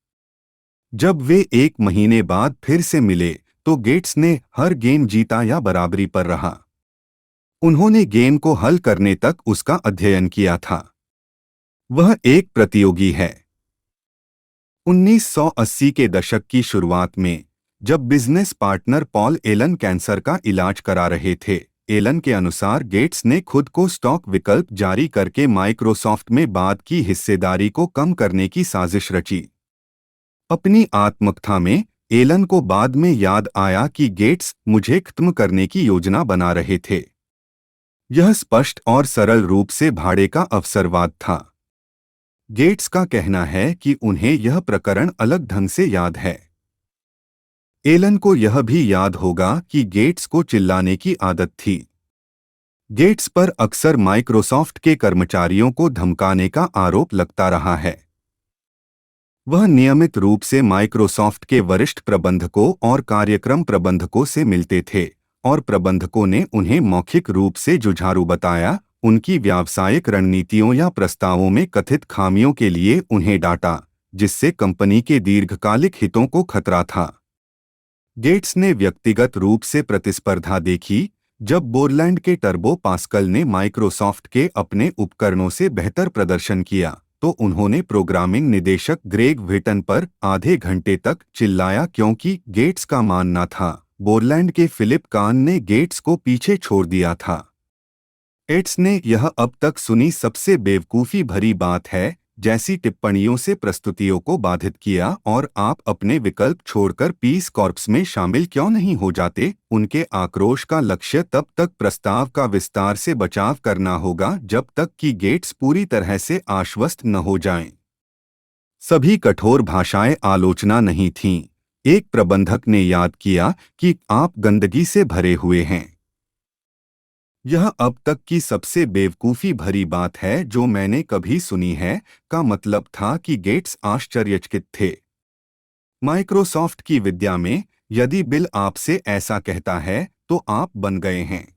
जब वे एक महीने बाद फिर से मिले तो गेट्स ने हर गेम जीता या बराबरी पर रहा। उन्होंने गेम को हल करने तक उसका अध्ययन किया था। वह एक प्रतियोगी है। 1980 के दशक की शुरुआत में जब business partner Paul Allen cancer का इलाज करा रहे थे, एलन के अनुसार गेट्स ने खुद को स्टॉक विकल्प जारी करके माइक्रोसॉफ्ट में बाद की हिस्सेदारी को कम करने की साजिश रची। अपनी आत्मकथा में एलन को बाद में याद आया कि गेट्स मुझे खत्म करने की योजना बना रहे थे। यह स्पष्ट और सरल रूप से भाड़े का अवसरवाद था। गेट्स का कहना है कि उन्हें यह प्रकरण अलग ढंग से याद है। एलन को यह भी याद होगा कि गेट्स को चिल्लाने की आदत थी। गेट्स पर अक्सर माइक्रोसॉफ्ट के कर्मचारियों को धमकाने का आरोप लगता रहा है। वह नियमित रूप से माइक्रोसॉफ्ट के वरिष्ठ प्रबंधकों और कार्यक्रम प्रबंधकों से मिलते थे और प्रबंधकों ने उन्हें मौखिक रूप से जुझारू बताया, उनकी व्यावसायिक रणनीतियों या प्रस्तावों में कथित खामियों के लिए उन्हें डांटा, जिससे कंपनी के दीर्घकालिक हितों को खतरा था। गेट्स ने व्यक्तिगत रूप से प्रतिस्पर्धा देखी। जब बोरलैंड के टर्बो पास्कल ने माइक्रोसॉफ्ट के अपने उपकरणों से बेहतर प्रदर्शन किया, तो उन्होंने प्रोग्रामिंग निदेशक ग्रेग व्हिटन पर आधे घंटे तक चिल्लाया क्योंकि गेट्स का मानना था बोरलैंड के फिलिप कान ने गेट्स को पीछे छोड़ दिया था। गेट्स ने यह अब तक सुनी सबसे बेवकूफ़ी भरी बात है जैसी टिप्पणियों से प्रस्तुतियों को बाधित किया और आप अपने विकल्प छोड़कर पीस कॉर्प्स में शामिल क्यों नहीं हो जाते। उनके आक्रोश का लक्ष्य तब तक प्रस्ताव का विस्तार से बचाव करना होगा जब तक कि गेट्स पूरी तरह से आश्वस्त न हो जाएं। सभी कठोर भाषाएं आलोचना नहीं थीं। एक प्रबंधक ने याद किया कि आप गंदगी से भरे हुए हैं। यह अब तक की सबसे बेवकूफ़ी भरी बात है जो मैंने कभी सुनी है। का मतलब था कि गेट्स आश्चर्यचकित थे। माइक्रोसॉफ्ट की विद्या में यदि बिल आपसे ऐसा कहता है तो आप बन गए हैं।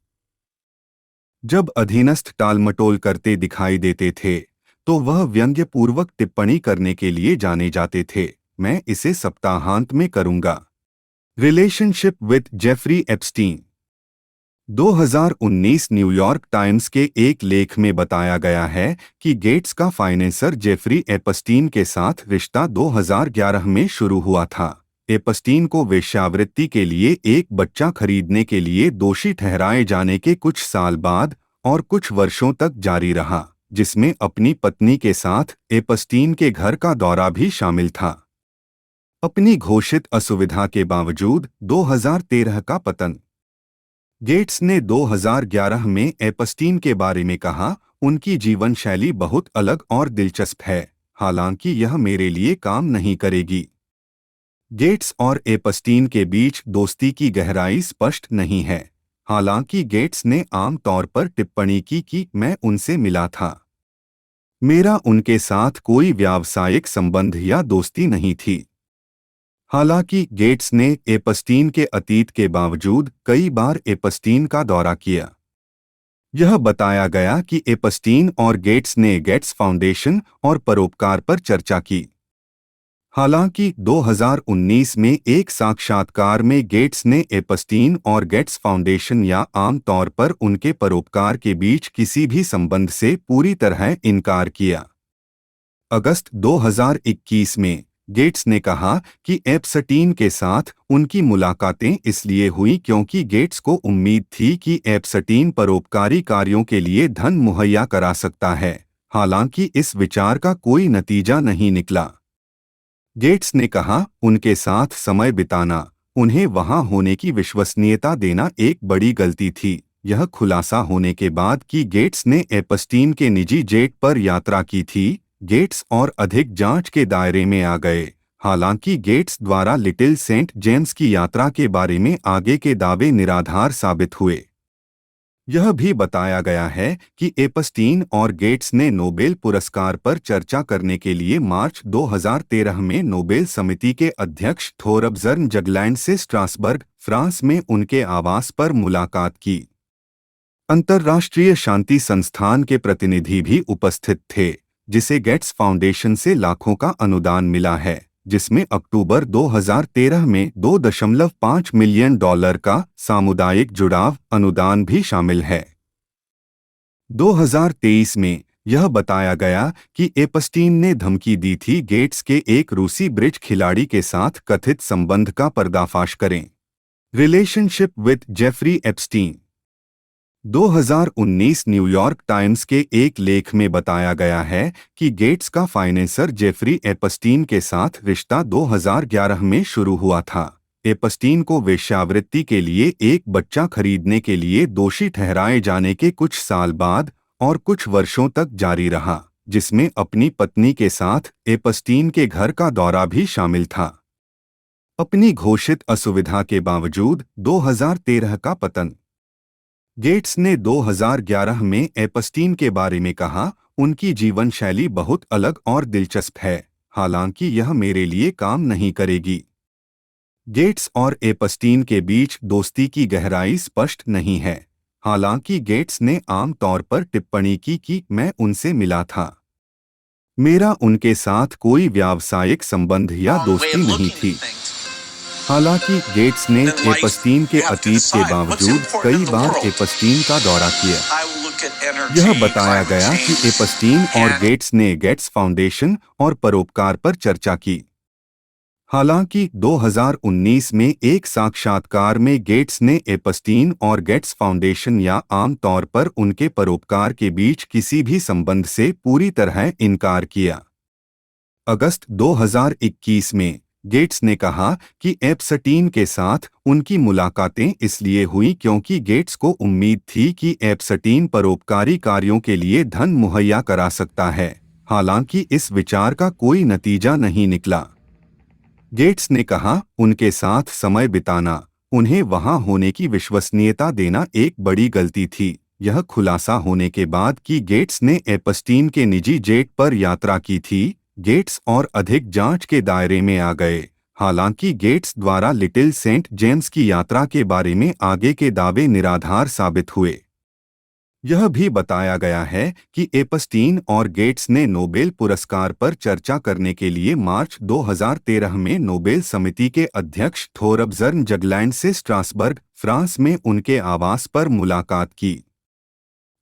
जब अधीनस्थ टालमटोल करते दिखाई देते थे तो वह व्यंग्यपूर्वक टिप्पणी करने के लिए जाने जाते थे, मैं इसे सप्ताहांत में करूंगा। Relationship with Jeffrey Epstein. 2019 New York Times के एक लेख में बताया गया है कि गेट्स का फाइनेंसर जेफरी एपस्टीन के साथ रिश्ता 2011 में शुरू हुआ था। एपस्टीन को वेश्यावृत्ति के लिए एक बच्चा खरीदने के लिए दोषी ठहराए जाने के कुछ साल बाद और कुछ वर्षों तक जारी रहा, जिसमें अपनी पत्नी के साथ एपस्टीन के घर का दौरा भी शामिल था। अपनी घोषित असुविधा के बावजूद 2013 का पतन। गेट्स ने 2011 में एपस्टीन के बारे में कहा, उनकी जीवन शैली बहुत अलग और दिलचस्प है, हालांकि यह मेरे लिए काम नहीं करेगी। गेट्स और एपस्टीन के बीच दोस्ती की गहराई स्पष्ट नहीं है, हालांकि गेट्स ने आम तौर पर टिप्पणी की कि मैं उनसे मिला था। मेरा उनके साथ कोई व्यावसायिक संबंध या दोस्ती नहीं थी। हालांकि गेट्स ने एपस्टीन के अतीत के बावजूद कई बार एपस्टीन का दौरा किया। यह बताया गया कि एपस्टीन और गेट्स ने गेट्स फाउंडेशन और परोपकार पर चर्चा की। हालांकि 2019 में एक साक्षात्कार में गेट्स ने एपस्टीन और गेट्स फाउंडेशन या आम तौर पर उनके परोपकार के बीच किसी भी संबंध से पूरी तरह इनकार किया। अगस्त 2021 में गेट्स ने कहा कि एपस्टीन के साथ उनकी मुलाकातें इसलिए हुई क्योंकि गेट्स को उम्मीद थी कि एपस्टीन परोपकारी कार्यों के लिए धन मुहैया करा सकता है, हालांकि इस विचार का कोई नतीजा नहीं निकला। गेट्स ने कहा, उनके साथ समय बिताना, उन्हें वहां होने की विश्वसनीयता देना एक बड़ी गलती थी। यह खुलासा होने के बाद कि गेट्स ने एपस्टीन के निजी जेट पर यात्रा की थी, गेट्स और अधिक जांच के दायरे में आ गए। हालांकि गेट्स द्वारा लिटिल सेंट जेम्स की यात्रा के बारे में आगे के दावे निराधार साबित हुए। यह भी बताया गया है कि एपस्टीन और गेट्स ने नोबेल पुरस्कार पर चर्चा करने के लिए मार्च 2013 में नोबेल समिति के अध्यक्ष थोरब्जर्न जगलैंड से स्ट्रासबर्ग, फ्रांस में उनके आवास पर मुलाकात की। अंतर्राष्ट्रीय शांति संस्थान के प्रतिनिधि भी उपस्थित थे, जिसे गेट्स फाउंडेशन से लाखों का अनुदान मिला है, जिसमें अक्टूबर 2013 में $2.5 मिलियन का सामुदायिक जुड़ाव अनुदान भी शामिल है। 2023 में यह बताया गया कि एपस्टीन ने धमकी दी थी गेट्स के एक रूसी ब्रिज खिलाड़ी के साथ कथित संबंध का पर्दाफाश करें। Relationship with Jeffrey Epstein. 2019 New York Times के एक लेख में बताया गया है कि गेट्स का फाइनेंसर जेफरी एपस्टीन के साथ रिश्ता 2011 में शुरू हुआ था। एपस्टीन को वेश्यावृत्ति के लिए एक बच्चा खरीदने के लिए दोषी ठहराए जाने के कुछ साल बाद और कुछ वर्षों तक जारी रहा, जिसमें अपनी पत्नी के साथ एपस्टीन के घर का दौरा भी शामिल था। अपनी घोषित असुविधा के बावजूद 2013 का पतन। गेट्स ने 2011 में एपस्टीन के बारे में कहा, उनकी जीवन शैली बहुत अलग और दिलचस्प है, हालांकि यह मेरे लिए काम नहीं करेगी। गेट्स और एपस्टीन के बीच दोस्ती की गहराई स्पष्ट नहीं है। हालांकि गेट्स ने आम तौर पर टिप्पणी की कि मैं उनसे मिला था। मेरा उनके साथ कोई व्यावसायिक संबंध या wrong way दोस्ती of नहीं looking थी। at things. हालांकि गेट्स ने In life, एपस्टीन के you have to अतीत के decide what's बावजूद important कई in the bar world. Epstein का दौरा किया। I will look at यह energy, बताया climate गया कि change, एपस्टीन और and गेट्स ने गेट्स फाउंडेशन और परोपकार पर चर्चा की। हालांकि 2019 में एक साक्षात्कार में गेट्स ने एपस्टीन और गेट्स फाउंडेशन या आम तौर पर उनके परोपकार के बीच किसी भी संबंध से पूरी तरह इनकार किया। अगस्त 2021 में गेट्स ने कहा कि एपस्टीन के साथ उनकी मुलाकातें इसलिए हुई क्योंकि गेट्स को उम्मीद थी कि एपस्टीन परोपकारी कार्यों के लिए धन मुहैया करा सकता है। हालांकि इस विचार का कोई नतीजा नहीं निकला। गेट्स ने कहा, उनके साथ समय बिताना, उन्हें वहां होने की विश्वसनीयता देना एक बड़ी गलती थी। यह खुलासा होने के बाद कि गेट्स ने एपस्टीन के निजी जेट पर यात्रा की थी, गेट्स और अधिक जांच के दायरे में आ गए। हालांकि गेट्स द्वारा लिटिल सेंट जेम्स की यात्रा के बारे में आगे के दावे निराधार साबित हुए। यह भी बताया गया है कि एपस्टीन और गेट्स ने नोबेल पुरस्कार पर चर्चा करने के लिए मार्च 2013 में नोबेल समिति के अध्यक्ष थोरब्जर्न जगलैंड से स्ट्रासबर्ग, फ्रांस में उनके आवास पर मुलाकात की।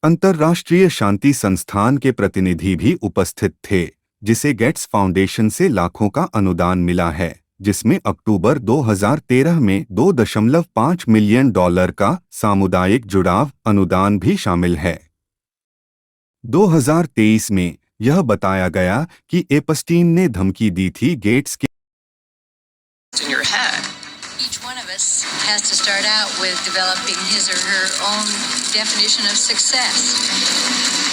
अंतर्राष्ट्रीय शांति संस्थान के प्रतिनिधि भी उपस्थित थे, जिसे गेट्स फाउंडेशन से लाखों का अनुदान मिला है, जिसमें अक्टूबर 2013 में $2.5 मिलियन का सामुदायिक जुड़ाव अनुदान भी शामिल है। 2023 में यह बताया गया कि एपस्टीन ने धमकी दी थी गेट्स के in your head. Each one of us has to start out with developing his or her own definition of success.